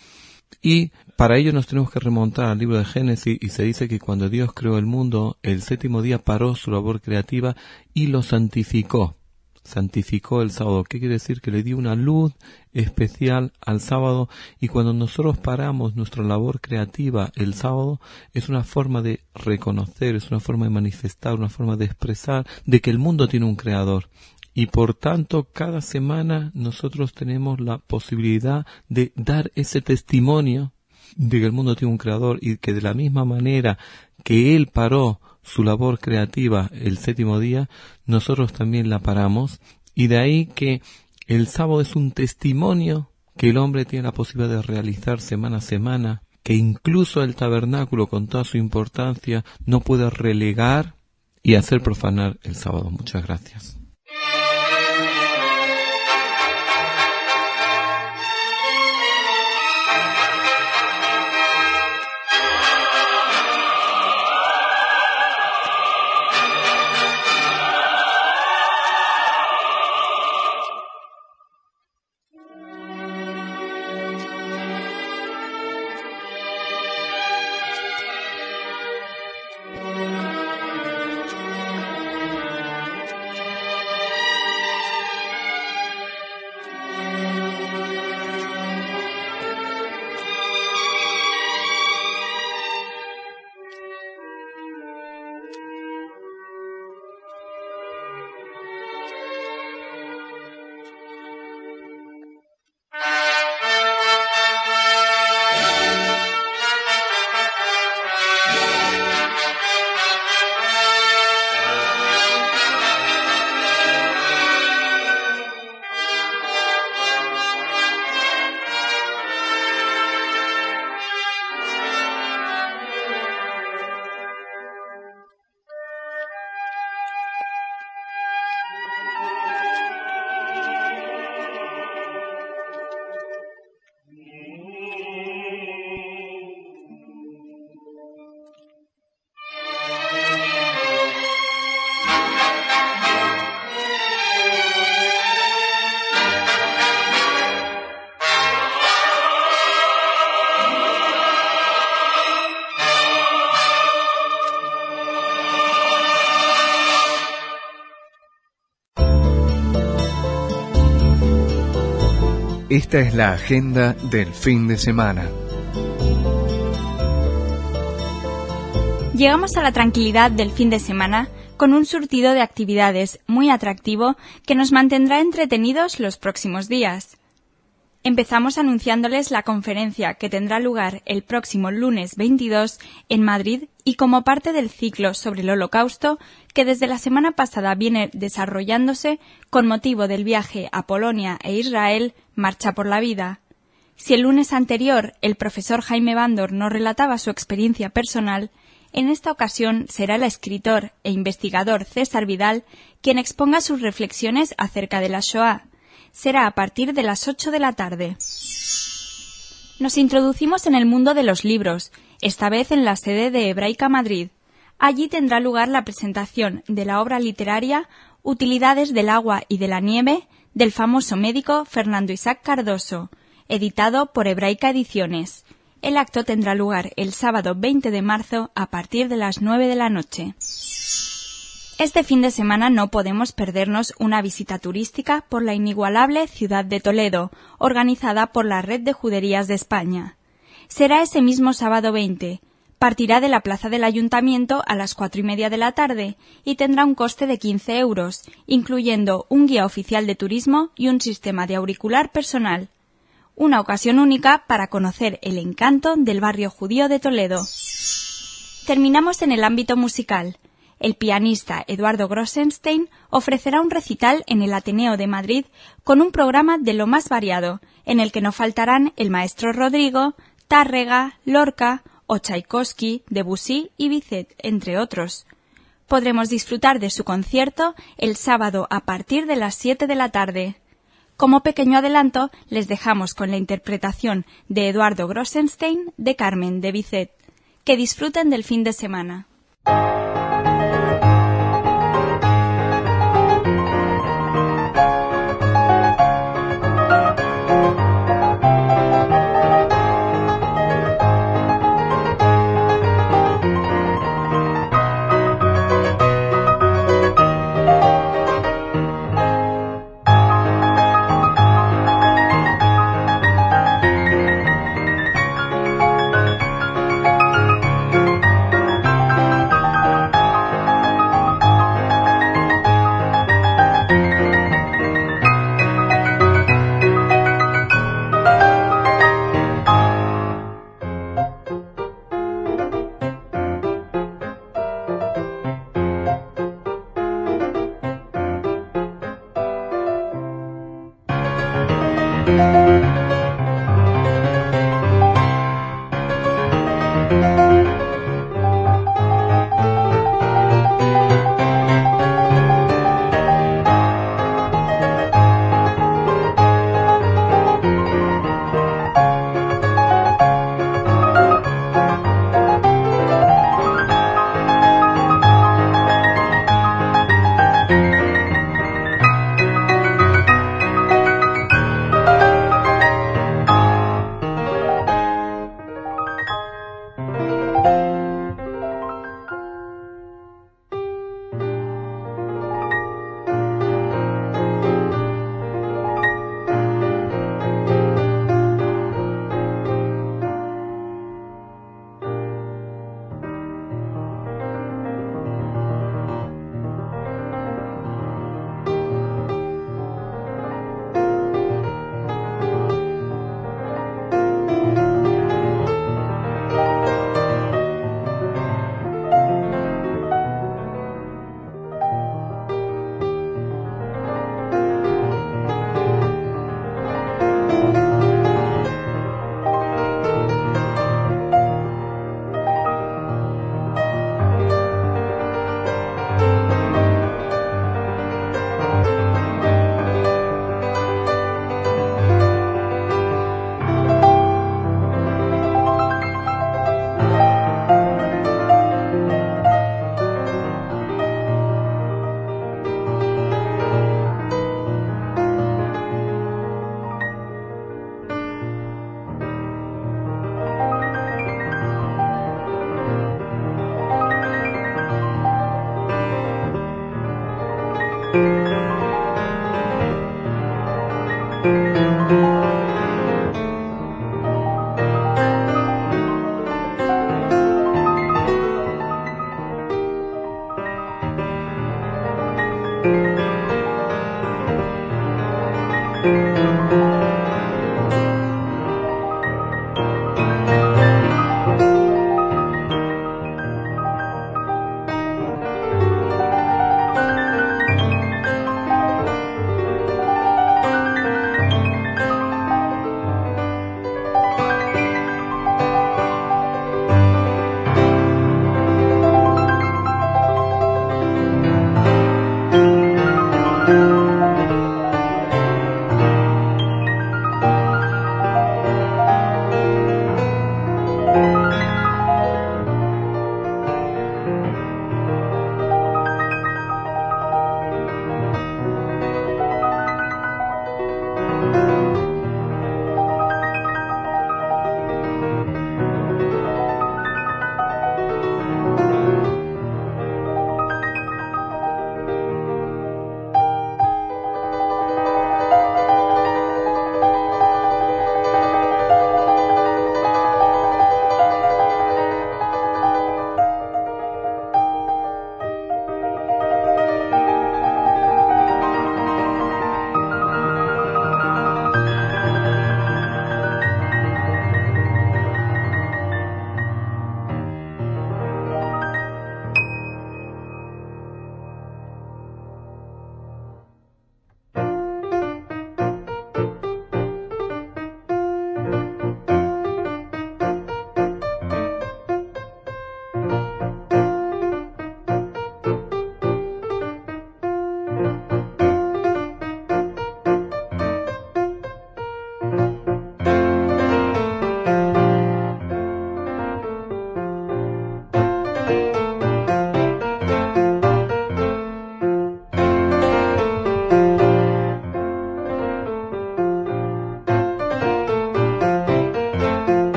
Y para ello nos tenemos que remontar al libro de Génesis, y se dice que cuando Dios creó el mundo, el séptimo día paró su labor creativa y lo santificó. Santificó el sábado. ¿Qué quiere decir? Que le dio una luz especial al sábado, y cuando nosotros paramos nuestra labor creativa el sábado, es una forma de reconocer, es una forma de manifestar, una forma de expresar de que el mundo tiene un creador. Y por tanto, cada semana nosotros tenemos la posibilidad de dar ese testimonio de que el mundo tiene un creador, y que de la misma manera que Él paró su labor creativa el séptimo día, nosotros también la paramos. Y de ahí que el sábado es un testimonio que el hombre tiene la posibilidad de realizar semana a semana, que incluso el tabernáculo, con toda su importancia, no puede relegar y hacer profanar el sábado. Muchas gracias. Esta es la agenda del fin de semana. Llegamos a la tranquilidad del fin de semana con un surtido de actividades muy atractivo que nos mantendrá entretenidos los próximos días. Empezamos anunciándoles la conferencia que tendrá lugar el próximo lunes 22 en Madrid y como parte del ciclo sobre el Holocausto que desde la semana pasada viene desarrollándose con motivo del viaje a Polonia e Israel, Marcha por la Vida. Si el lunes anterior el profesor Jaime Bándor nos relataba su experiencia personal, en esta ocasión será el escritor e investigador César Vidal quien exponga sus reflexiones acerca de la Shoah. Será a partir de las 8 de la tarde. Nos introducimos en el mundo de los libros, esta vez en la sede de Hebraica Madrid. Allí tendrá lugar la presentación de la obra literaria Utilidades del agua y de la nieve del famoso médico Fernando Isaac Cardoso, editado por Hebraica Ediciones. El acto tendrá lugar el sábado 20 de marzo a partir de las 9 de la noche. Este fin de semana no podemos perdernos una visita turística por la inigualable ciudad de Toledo, organizada por la Red de Juderías de España. Será ese mismo sábado 20. Partirá de la plaza del Ayuntamiento a las 4:30 de la tarde y tendrá un coste de 15 euros, incluyendo un guía oficial de turismo y un sistema de auricular personal. Una ocasión única para conocer el encanto del barrio judío de Toledo. Terminamos en el ámbito musical. El pianista Eduardo Grossenstein ofrecerá un recital en el Ateneo de Madrid con un programa de lo más variado, en el que no faltarán el maestro Rodrigo, Tárrega, Lorca o Tchaikovsky, Debussy y Bizet, entre otros. Podremos disfrutar de su concierto el sábado a partir de las 7 de la tarde. Como pequeño adelanto, les dejamos con la interpretación de Eduardo Grossenstein de Carmen de Bizet. Que disfruten del fin de semana.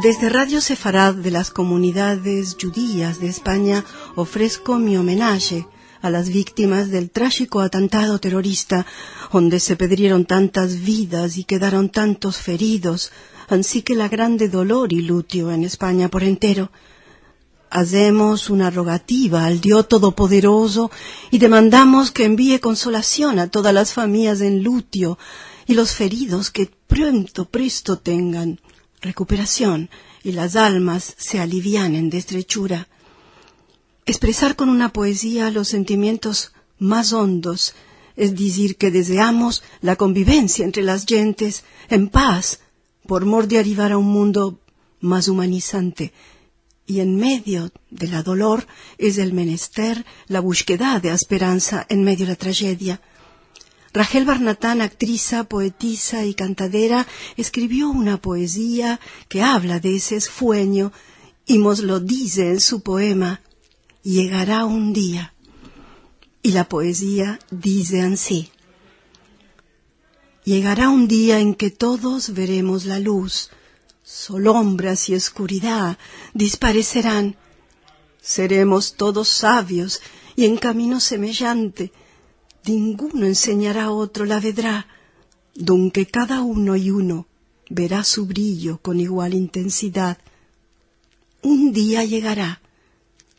Desde Radio Sefarad de las comunidades judías de España ofrezco mi homenaje a las víctimas del trágico atentado terrorista, donde se perdieron tantas vidas y quedaron tantos feridos, así que la grande dolor y luto en España por entero. Hacemos una rogativa al Dios Todopoderoso y demandamos que envíe consolación a todas las familias en luto y los feridos que presto tengan recuperación y las almas se alivianen de estrechura. Expresar con una poesía los sentimientos más hondos, es decir, que deseamos la convivencia entre las gentes en paz, por mor de arribar a un mundo más humanizante. Y en medio de la dolor es el menester la búsqueda de esperanza en medio de la tragedia. Rachel Barnatán, actriza, poetisa y cantadera, escribió una poesía que habla de ese sueño y nos lo dice en su poema Llegará un día. Y la poesía dice así: Llegará un día en que todos veremos la luz, sombras y oscuridad disparecerán. Seremos todos sabios y en camino semejante. Ninguno enseñará a otro la vedrá, donde cada uno y uno verá su brillo con igual intensidad. Un día llegará,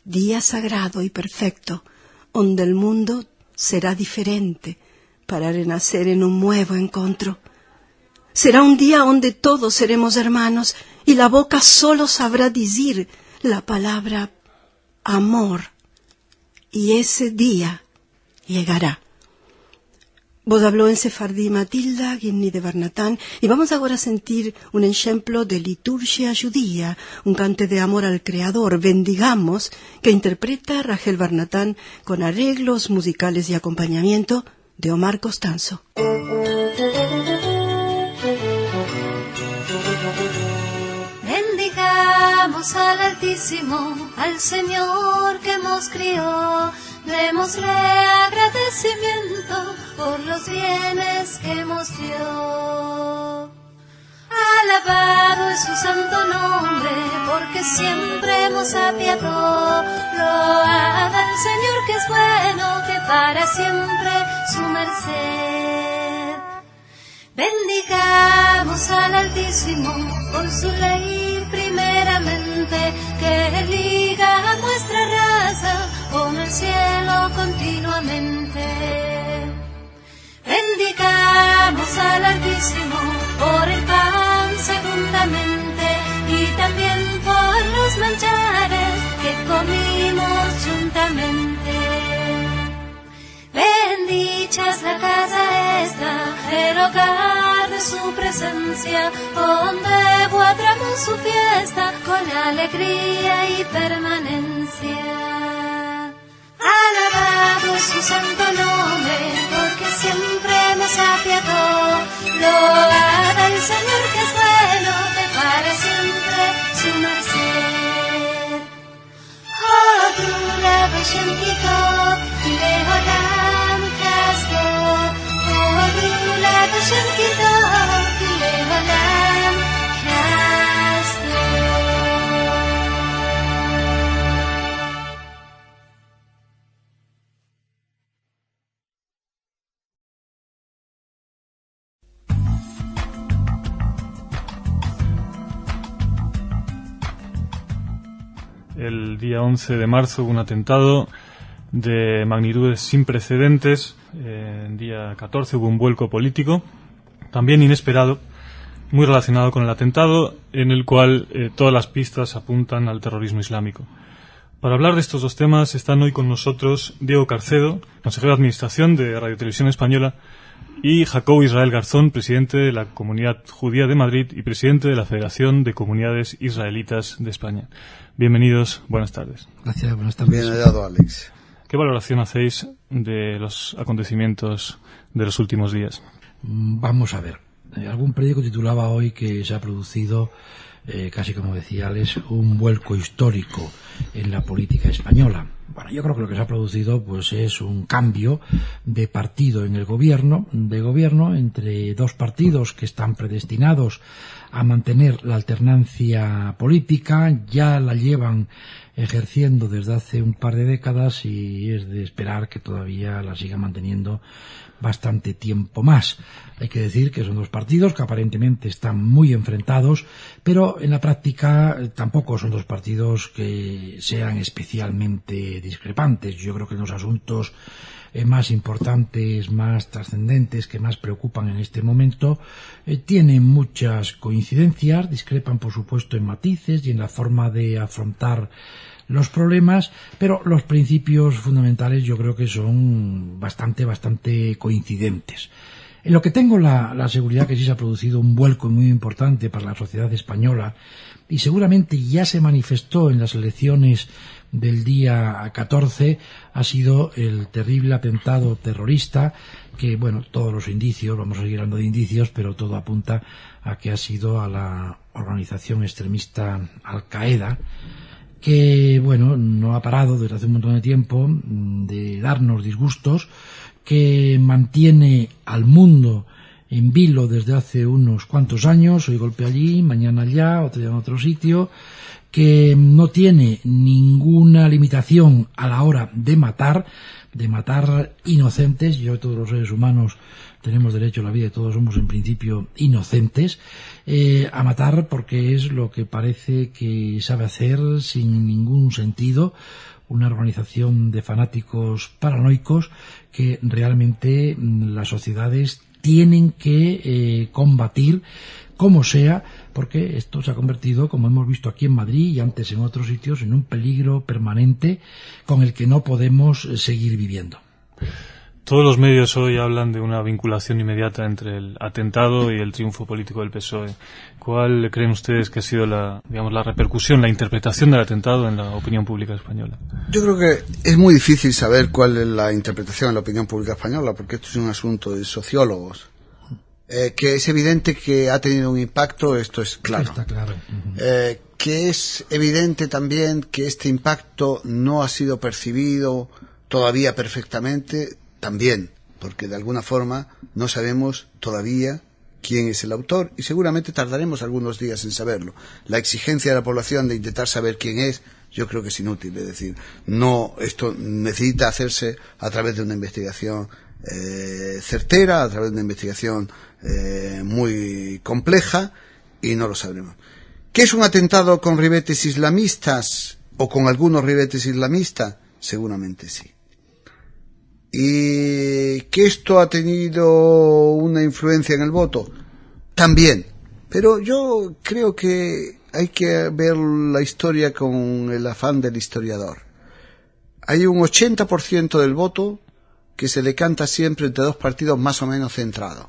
día sagrado y perfecto, donde el mundo será diferente para renacer en un nuevo encuentro. Será un día donde todos seremos hermanos y la boca solo sabrá decir la palabra amor. Y ese día llegará. Vos habló en sefardí Matilda Guinni de Barnatán y vamos ahora a sentir un ejemplo de liturgia judía, un cante de amor al Creador, bendigamos, que interpreta Rachel Barnatán con arreglos musicales y acompañamiento de Omar Costanzo. Bendigamos al Altísimo, al Señor que nos crió. Démosle agradecimiento por los bienes que nos dio. Alabado es su santo nombre, porque siempre nos apiadó. Loada al Señor que es bueno, que para siempre su merced. Bendigamos al Altísimo con su ley primeramente, que liga a nuestra raza con el cielo continuamente. Bendigamos al Altísimo por el pan segundamente y también por los manjares que comimos juntamente. Bendicha es la casa esta, el hogar de su presencia, donde guardamos su fiesta con alegría y permanencia. Alabado es su santo nombre, porque siempre nos apiadó. Loada al Señor que es bueno, que para siempre su merced. Oh, tú la Beshem Kito, Leolam Castor. Oh, tú la Beshem Kito, Leolam Castor. El día 11 de marzo hubo un atentado de magnitudes sin precedentes. El día 14 hubo un vuelco político, también inesperado, muy relacionado con el atentado, en el cual todas las pistas apuntan al terrorismo islámico. Para hablar de estos dos temas están hoy con nosotros Diego Carcedo, consejero de Administración de Radio Televisión Española, y Jacobo Israel Garzón, presidente de la Comunidad Judía de Madrid y presidente de la Federación de Comunidades Israelitas de España. Bienvenidos, buenas tardes. Gracias, buenas tardes. Bien hallado, Alex. ¿Qué valoración hacéis de los acontecimientos de los últimos días? Vamos a ver. Algún periódico titulaba hoy que se ha producido, casi como decía Alex, un vuelco histórico en la política española. Bueno, yo creo que lo que se ha producido pues es un cambio de partido en el gobierno, entre dos partidos que están predestinados a mantener la alternancia política, ya la llevan ejerciendo desde hace un par de décadas y es de esperar que todavía la siga manteniendo bastante tiempo más. Hay que decir que son dos partidos que aparentemente están muy enfrentados, pero en la práctica tampoco son dos partidos que sean especialmente discrepantes. Yo creo que en los asuntos más importantes, más trascendentes, que más preocupan en este momento, tienen muchas coincidencias, discrepan por supuesto en matices y en la forma de afrontar los problemas, pero los principios fundamentales yo creo que son bastante coincidentes. En lo que tengo la seguridad que sí se ha producido un vuelco muy importante para la sociedad española y seguramente ya se manifestó en las elecciones del día 14 ha sido el terrible atentado terrorista que, bueno, todos los indicios, vamos a seguir hablando de indicios, pero todo apunta a que ha sido a la organización extremista Al-Qaeda, que, bueno, no ha parado desde hace un montón de tiempo de darnos disgustos, que mantiene al mundo en vilo desde hace unos cuantos años, hoy golpe allí, mañana allá, otro día en otro sitio, que no tiene ninguna limitación a la hora de matar inocentes. Yo, todos los seres humanos tenemos derecho a la vida y todos somos en principio inocentes, a matar porque es lo que parece que sabe hacer sin ningún sentido una organización de fanáticos paranoicos que realmente las sociedades tienen que combatir como sea, porque esto se ha convertido, como hemos visto aquí en Madrid y antes en otros sitios, en un peligro permanente con el que no podemos seguir viviendo. Todos los medios hoy hablan de una vinculación inmediata entre el atentado y el triunfo político del PSOE. ¿Cuál creen ustedes que ha sido la repercusión, la interpretación del atentado en la opinión pública española? Yo creo que es muy difícil saber cuál es la interpretación en la opinión pública española, porque esto es un asunto de sociólogos. Que es evidente que ha tenido un impacto, esto es claro. Está claro. Que es evidente también que este impacto no ha sido percibido todavía perfectamente, también, porque de alguna forma no sabemos todavía quién es el autor y seguramente tardaremos algunos días en saberlo. La exigencia de la población de intentar saber quién es, yo creo que es inútil, es decir, no, esto necesita hacerse a través de una investigación certera, a través de una investigación muy compleja, y no lo sabremos. ¿Qué es un atentado con ribetes islamistas o con algunos ribetes islamistas? Seguramente sí. ¿Y que esto ha tenido una influencia en el voto? También. Pero yo creo que hay que ver la historia con el afán del historiador. Hay un 80% del voto que se decanta siempre entre dos partidos más o menos centrados.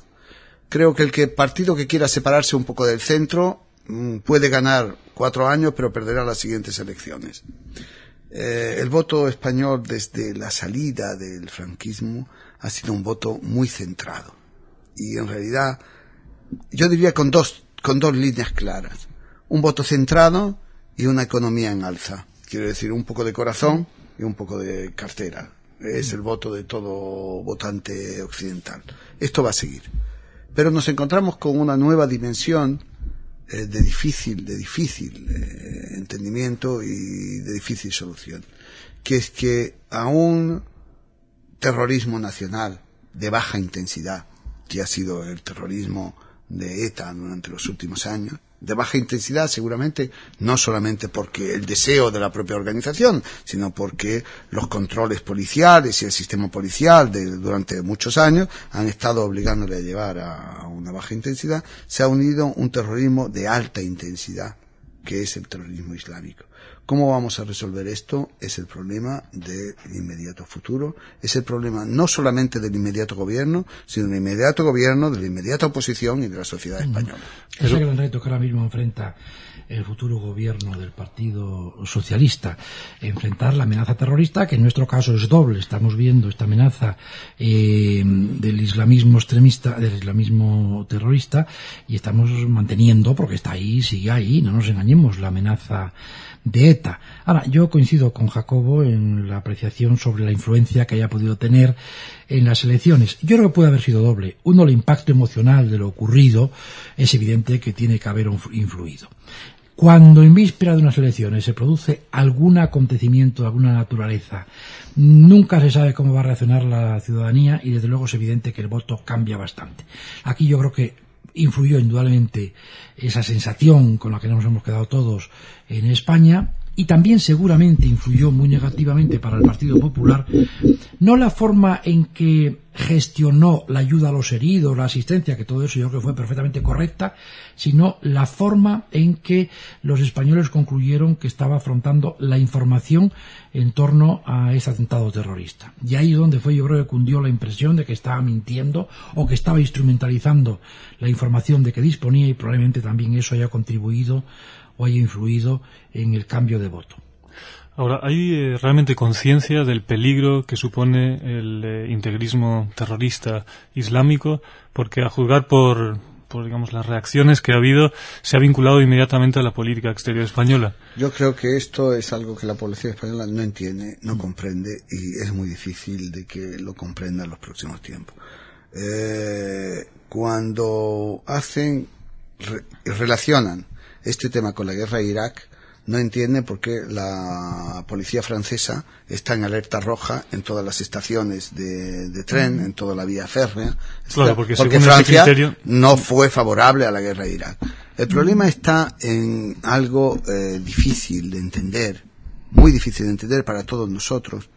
Creo que el partido que quiera separarse un poco del centro puede ganar 4 años, pero perderá las siguientes elecciones. El voto español desde la salida del franquismo ha sido un voto muy centrado. Y en realidad, yo diría con dos líneas claras. Un voto centrado y una economía en alza. Quiero decir, un poco de corazón y un poco de cartera. Es el voto de todo votante occidental. Esto va a seguir. Pero nos encontramos con una nueva dimensión de difícil entendimiento y de difícil solución, que es que a un terrorismo nacional de baja intensidad, que ha sido el terrorismo de ETA durante los últimos años, de baja intensidad seguramente no solamente porque el deseo de la propia organización, sino porque los controles policiales y el sistema policial durante muchos años han estado obligándole a llevar a una baja intensidad, se ha unido un terrorismo de alta intensidad, que es el terrorismo islámico. ¿Cómo vamos a resolver esto? Es el problema del inmediato futuro, es el problema no solamente del inmediato gobierno, sino del inmediato gobierno, de la inmediata oposición y de la sociedad española. Es el gran reto que ahora mismo enfrenta el futuro gobierno del Partido Socialista, enfrentar la amenaza terrorista, que en nuestro caso es doble. Estamos viendo esta amenaza del islamismo extremista, del islamismo terrorista, y estamos manteniendo, porque está ahí, sigue ahí, no nos engañemos, la amenaza de ETA. ETA. Ahora, yo coincido con Jacobo en la apreciación sobre la influencia que haya podido tener en las elecciones. Yo creo que puede haber sido doble. Uno, el impacto emocional de lo ocurrido, es evidente que tiene que haber influido. Cuando en víspera de unas elecciones se produce algún acontecimiento de alguna naturaleza, nunca se sabe cómo va a reaccionar la ciudadanía y desde luego es evidente que el voto cambia bastante. Aquí yo creo que influyó indudablemente esa sensación con la que nos hemos quedado todos en España, y también seguramente influyó muy negativamente para el Partido Popular no la forma en que gestionó la ayuda a los heridos, la asistencia, que todo eso yo creo que fue perfectamente correcta, sino la forma en que los españoles concluyeron que estaba afrontando la información en torno a ese atentado terrorista. Y ahí es donde fue, yo creo que cundió la impresión de que estaba mintiendo o que estaba instrumentalizando la información de que disponía, y probablemente también eso haya contribuido o haya influido en el cambio de voto. Ahora, ¿hay realmente conciencia del peligro que supone el integrismo terrorista islámico? Porque a juzgar por digamos las reacciones que ha habido, se ha vinculado inmediatamente a la política exterior española. Yo creo que esto es algo que la población española no entiende, no comprende, y es muy difícil de que lo comprenda en los próximos tiempos. Cuando relacionan este tema con la guerra de Irak, no entienden por qué la policía francesa está en alerta roja en todas las estaciones de tren, en toda la vía férrea. Claro, porque Francia no fue favorable a la guerra de Irak. El problema está en algo difícil de entender, muy difícil de entender para todos nosotros.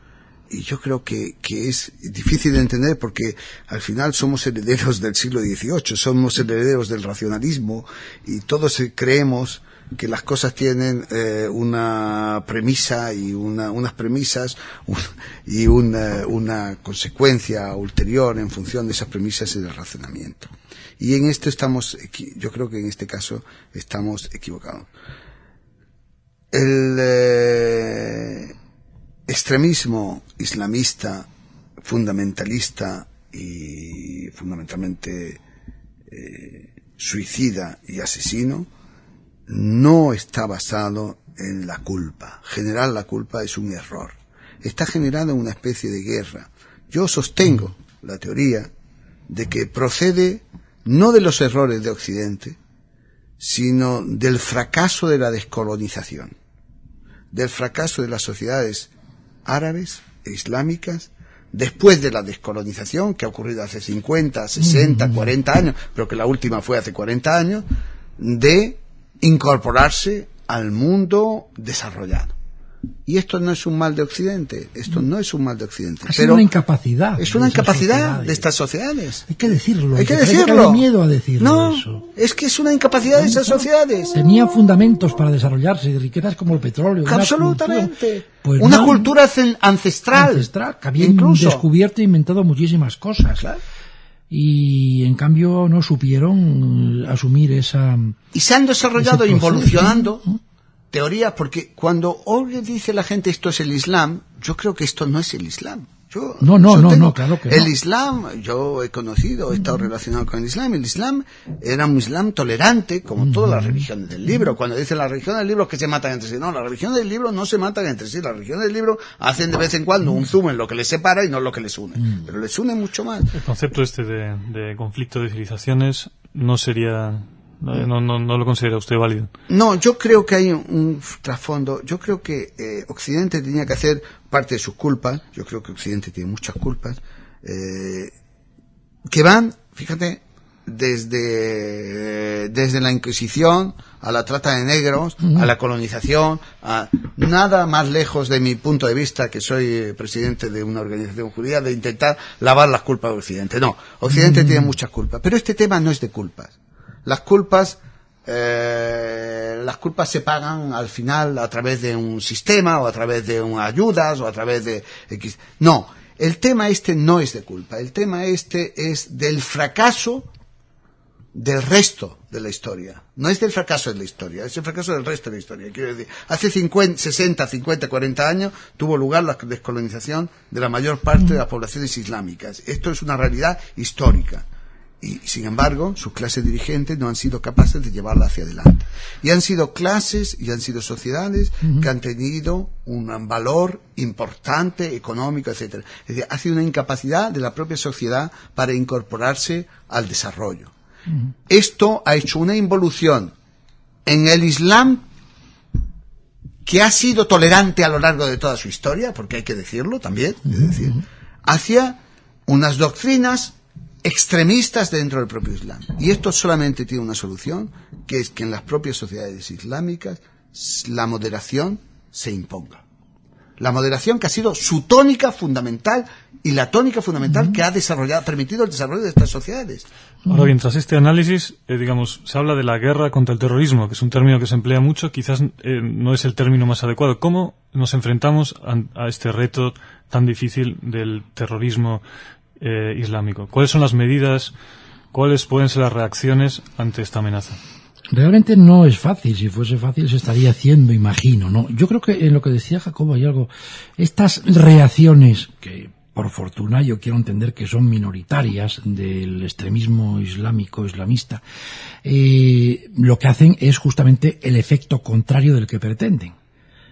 Y yo creo que es difícil de entender porque al final somos herederos del siglo XVIII, somos herederos del racionalismo, y todos creemos que las cosas tienen una premisa y unas premisas y una consecuencia ulterior en función de esas premisas y del razonamiento. Y en esto yo creo que en este caso estamos equivocados. El extremismo islamista, fundamentalista y fundamentalmente suicida y asesino, no está basado en la culpa. Generar la culpa es un error. Está generado en una especie de guerra. Yo sostengo la teoría de que procede no de los errores de Occidente, sino del fracaso de la descolonización, del fracaso de las sociedades árabes e islámicas después de la descolonización, que ha ocurrido hace 50, 60, 40 años, pero que la última fue hace 40 años, de incorporarse al mundo desarrollado. Y esto no es un mal de Occidente, esto no es un mal de Occidente. Pero una incapacidad. Es una incapacidad de estas sociedades. Hay que decirlo. Hay que decirlo. Hay miedo a decirlo. No, eso. Es que es una incapacidad de esas sociedades. Tenían fundamentos para desarrollarse, de riquezas como el petróleo. Absolutamente. Pues una no, cultura ancestral. Que habían descubierto e inventado muchísimas cosas. Claro. Y en cambio no supieron asumir esa... Y se han desarrollado involucionando teorías, porque cuando hoy dice la gente esto es el Islam, yo creo que esto no es el Islam. No, claro que no. El Islam, yo he estado relacionado con el Islam era un Islam tolerante, como todas las religiones del libro. Cuando dicen las religiones del libro que se matan entre sí, no, las religiones del libro no se matan entre sí, las religiones del libro hacen de vez en cuando un zoom en lo que les separa y no en lo que les une, pero les une mucho más. El concepto de conflicto de civilizaciones no sería... No lo considera usted válido. No, yo creo que hay un trasfondo. Yo creo que Occidente tenía que hacer parte de sus culpas. Yo creo que Occidente tiene muchas culpas que van, fíjate, desde la Inquisición a la trata de negros, a la colonización, a nada más lejos de mi punto de vista, que soy presidente de una organización judía, de intentar lavar las culpas de Occidente. No, Occidente tiene muchas culpas, pero este tema no es de culpas. Las culpas se pagan al final a través de un sistema o a través de ayudas o a través de X. No, el tema no es de culpa, el tema es del fracaso del resto de la historia. No es del fracaso de la historia, es el fracaso del resto de la historia. Quiero decir, hace 60, 50, 40 años tuvo lugar la descolonización de la mayor parte de las poblaciones islámicas. Esto es una realidad histórica. Y sin embargo, sus clases dirigentes no han sido capaces de llevarla hacia adelante. Y han sido clases y han sido sociedades que han tenido un valor importante, económico, etcétera. Es decir, ha sido una incapacidad de la propia sociedad para incorporarse al desarrollo. Esto ha hecho una involución en el Islam que ha sido tolerante a lo largo de toda su historia, porque hay que decirlo también, es decir, hacia unas doctrinas extremistas dentro del propio Islam. Y esto solamente tiene una solución, que es que en las propias sociedades islámicas la moderación se imponga. La moderación que ha sido su tónica fundamental y la tónica fundamental que ha permitido el desarrollo de estas sociedades. Ahora bien, tras este análisis, se habla de la guerra contra el terrorismo, que es un término que se emplea mucho, quizás no es el término más adecuado. ¿Cómo nos enfrentamos a este reto tan difícil del terrorismo islámico? ¿Cuáles son las medidas, cuáles pueden ser las reacciones ante esta amenaza? Realmente no es fácil. Si fuese fácil se estaría haciendo, imagino, ¿no? Yo creo que en lo que decía Jacobo hay algo. Estas reacciones que, por fortuna, yo quiero entender que son minoritarias del extremismo islamista, lo que hacen es justamente el efecto contrario del que pretenden.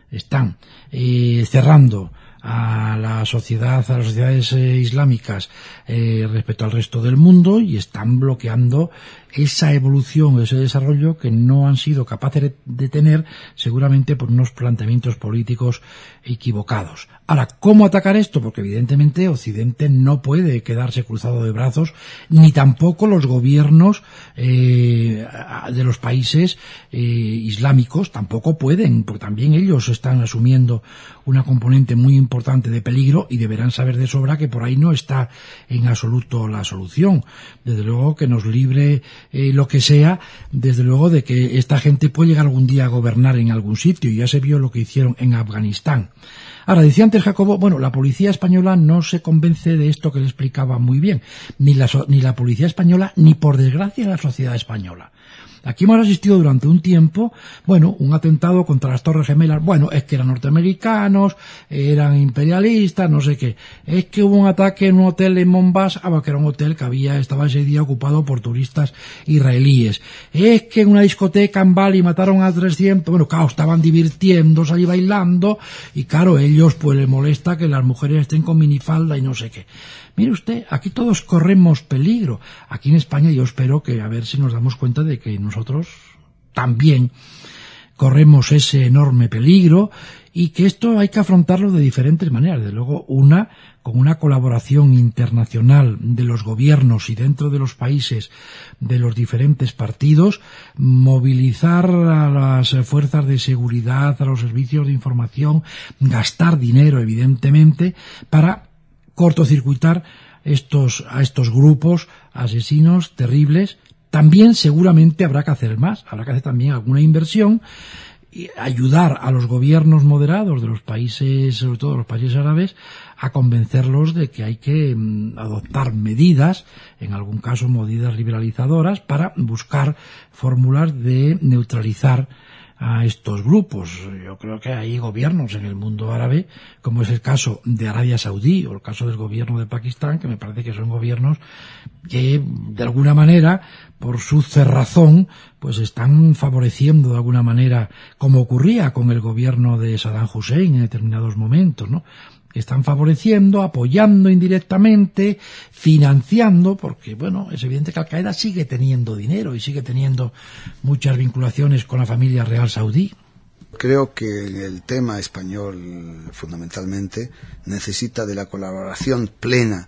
Están cerrando a las sociedades islámicas respecto al resto del mundo y están bloqueando esa evolución, ese desarrollo que no han sido capaces de tener seguramente por unos planteamientos políticos equivocados. Ahora, ¿cómo atacar esto? Porque evidentemente Occidente no puede quedarse cruzado de brazos, ni tampoco los gobiernos de los países islámicos tampoco pueden, porque también ellos están asumiendo una componente muy importante de peligro y deberán saber de sobra que por ahí no está en absoluto la solución. Desde luego que nos libre lo que sea, desde luego de que esta gente puede llegar algún día a gobernar en algún sitio, y ya se vio lo que hicieron en Afganistán. Ahora, decía antes Jacobo, la policía española no se convence de esto que le explicaba muy bien, ni la policía española, ni por desgracia la sociedad española. Aquí hemos asistido durante un tiempo, un atentado contra las Torres Gemelas. Es que eran norteamericanos, eran imperialistas, no sé qué. Es que hubo un ataque en un hotel en Mombasa, que era un hotel que estaba ese día ocupado por turistas israelíes. Es que en una discoteca en Bali mataron a 300, estaban divirtiéndose ahí bailando, y claro, ellos les molesta que las mujeres estén con minifalda y no sé qué. Mire usted, aquí todos corremos peligro. Aquí en España yo espero que a ver si nos damos cuenta de que nosotros también corremos ese enorme peligro y que esto hay que afrontarlo de diferentes maneras. Desde luego, con una colaboración internacional de los gobiernos y dentro de los países de los diferentes partidos, movilizar a las fuerzas de seguridad, a los servicios de información, gastar dinero, evidentemente, para cortocircuitar a estos grupos asesinos terribles. También seguramente habrá que hacer más, habrá que hacer también alguna inversión y ayudar a los gobiernos moderados de los países, sobre todo los países árabes, a convencerlos de que hay que adoptar medidas, en algún caso medidas liberalizadoras, para buscar fórmulas de neutralizar a estos grupos. Yo creo que hay gobiernos en el mundo árabe, como es el caso de Arabia Saudí o el caso del gobierno de Pakistán, que me parece que son gobiernos que, de alguna manera, por su cerrazón, están favoreciendo de alguna manera, como ocurría con el gobierno de Saddam Hussein en determinados momentos, ¿no? Están favoreciendo, apoyando indirectamente, financiando, porque es evidente que Al-Qaeda sigue teniendo dinero y sigue teniendo muchas vinculaciones con la familia real saudí. Creo que el tema español, fundamentalmente, necesita de la colaboración plena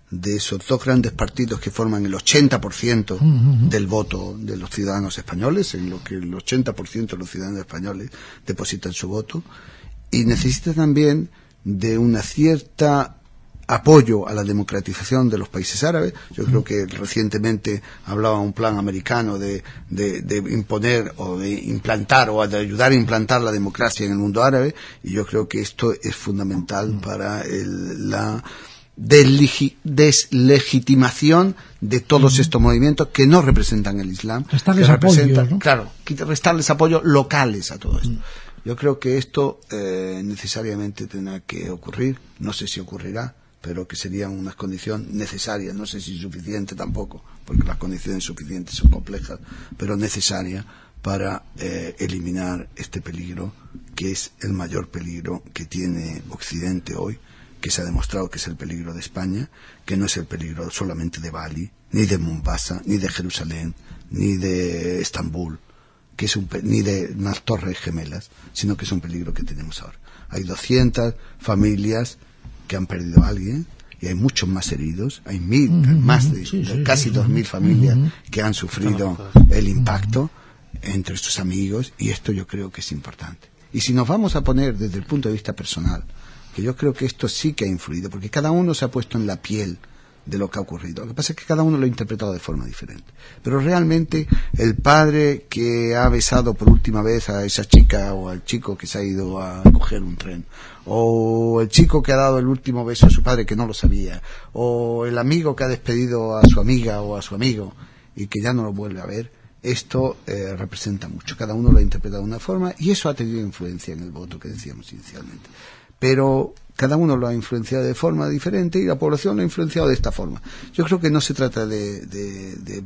de esos dos grandes partidos que forman el 80% del voto de los ciudadanos españoles, en lo que el 80% de los ciudadanos españoles depositan su voto, y necesita también de una cierta apoyo a la democratización de los países árabes. Yo creo que recientemente hablaba un plan americano de imponer o de implantar o de ayudar a implantar la democracia en el mundo árabe, y yo creo que esto es fundamental para la deslegitimación de todos estos movimientos que no representan el Islam, restarles apoyo, ¿no? Claro, restarles apoyo locales a todo esto. Yo creo que esto necesariamente tendrá que ocurrir, no sé si ocurrirá, pero que sería una condición necesaria, no sé si suficiente tampoco, porque las condiciones suficientes son complejas, pero necesaria para eliminar este peligro, que es el mayor peligro que tiene Occidente hoy, que se ha demostrado que es el peligro de España, que no es el peligro solamente de Bali, ni de Mombasa, ni de Jerusalén, ni de Estambul, que es ni de unas torres gemelas, sino que es un peligro que tenemos ahora. Hay 200 familias que han perdido a alguien, y hay muchos más heridos, hay casi 2.000 familias que han sufrido el impacto entre sus amigos, y esto yo creo que es importante. Y si nos vamos a poner desde el punto de vista personal, que yo creo que esto sí que ha influido, porque cada uno se ha puesto en la piel de lo que ha ocurrido. Lo que pasa es que cada uno lo ha interpretado de forma diferente. Pero realmente el padre que ha besado por última vez a esa chica o al chico que se ha ido a coger un tren, o el chico que ha dado el último beso a su padre que no lo sabía, o el amigo que ha despedido a su amiga o a su amigo y que ya no lo vuelve a ver, esto representa mucho. Cada uno lo ha interpretado de una forma y eso ha tenido influencia en el voto que decíamos inicialmente. Pero cada uno lo ha influenciado de forma diferente y la población lo ha influenciado de esta forma. Yo creo que no se trata de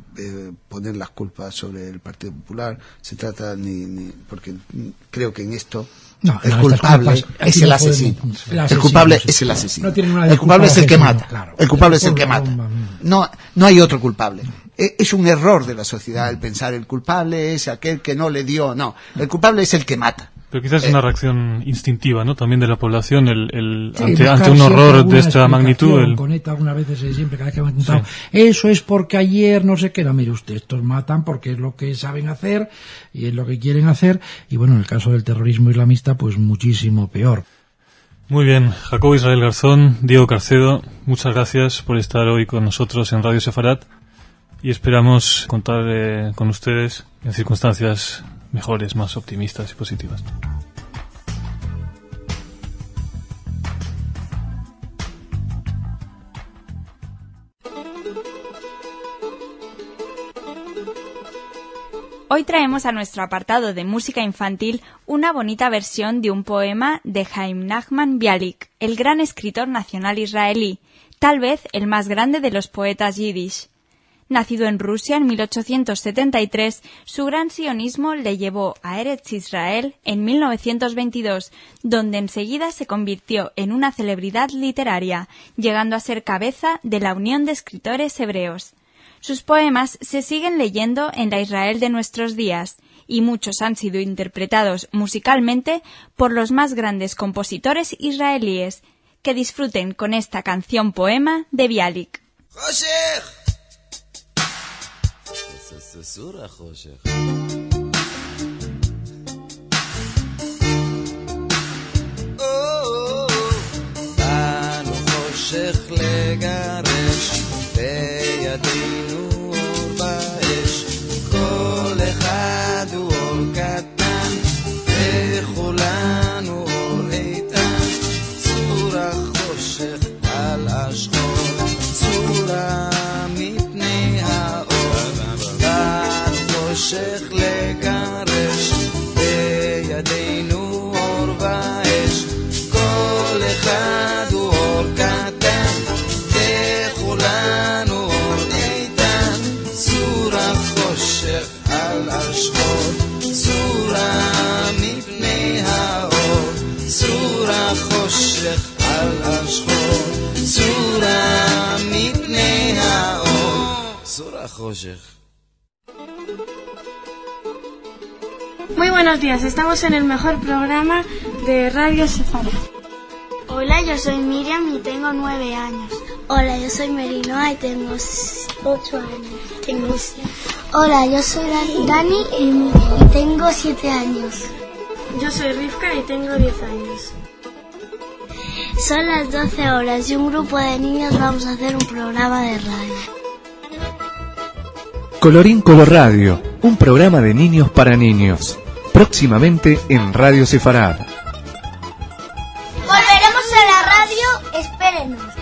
poner las culpas sobre el Partido Popular, se trata porque creo que en esto el culpable es el asesino. El culpable es el asesino. El culpable es el que mata. El culpable es el que mata. No hay otro culpable. Es un error de la sociedad el pensar el culpable es aquel que no le dio. No, el culpable es el que mata. Pero quizás es una reacción instintiva, ¿no? También de la población, ante un horror de esta magnitud. Conecta algunas veces, siempre, cada vez que me han contado, eso es porque ayer no sé qué, no, mire usted, estos matan porque es lo que saben hacer y es lo que quieren hacer, y bueno, en el caso del terrorismo islamista, pues muchísimo peor. Muy bien, Jacobo Israel Garzón, Diego Carcedo, muchas gracias por estar hoy con nosotros en Radio Sefarad y esperamos contar con ustedes en circunstancias mejores, más optimistas y positivas. Hoy traemos a nuestro apartado de música infantil una bonita versión de un poema de Chaim Nachman Bialik, el gran escritor nacional israelí, tal vez el más grande de los poetas yiddish. Nacido en Rusia en 1873, su gran sionismo le llevó a Eretz Israel en 1922, donde enseguida se convirtió en una celebridad literaria, llegando a ser cabeza de la Unión de Escritores Hebreos. Sus poemas se siguen leyendo en la Israel de nuestros días, y muchos han sido interpretados musicalmente por los más grandes compositores israelíes. Que disfruten con esta canción poema de Bialik. סור החושך באנו חושך לגרש בידינו אור באש כל אחד הוא אור קטן וכולנו אור איתן צור החושך על השחור צורה מפני האור חושך לגרש בידינו אור ואש כל אחד הוא אור קטן וכולנו אור איתן צור החושך על השחור צורה מפני האור צור החושך על השחור צורה מפני האור צור החושך. Muy buenos días, estamos en el mejor programa de Radio Sefarad. Hola, yo soy Miriam y tengo 9 años. Hola, yo soy Merinoa y tengo 8 años. Hola, yo soy Dani y tengo 7 años. Yo soy Rivka y tengo 10 años. Son las 12 horas y un grupo de niños vamos a hacer un programa de radio. Colorín Color Radio, un programa de niños para niños. Próximamente en Radio Sefarad. Volveremos a la radio, espérenos.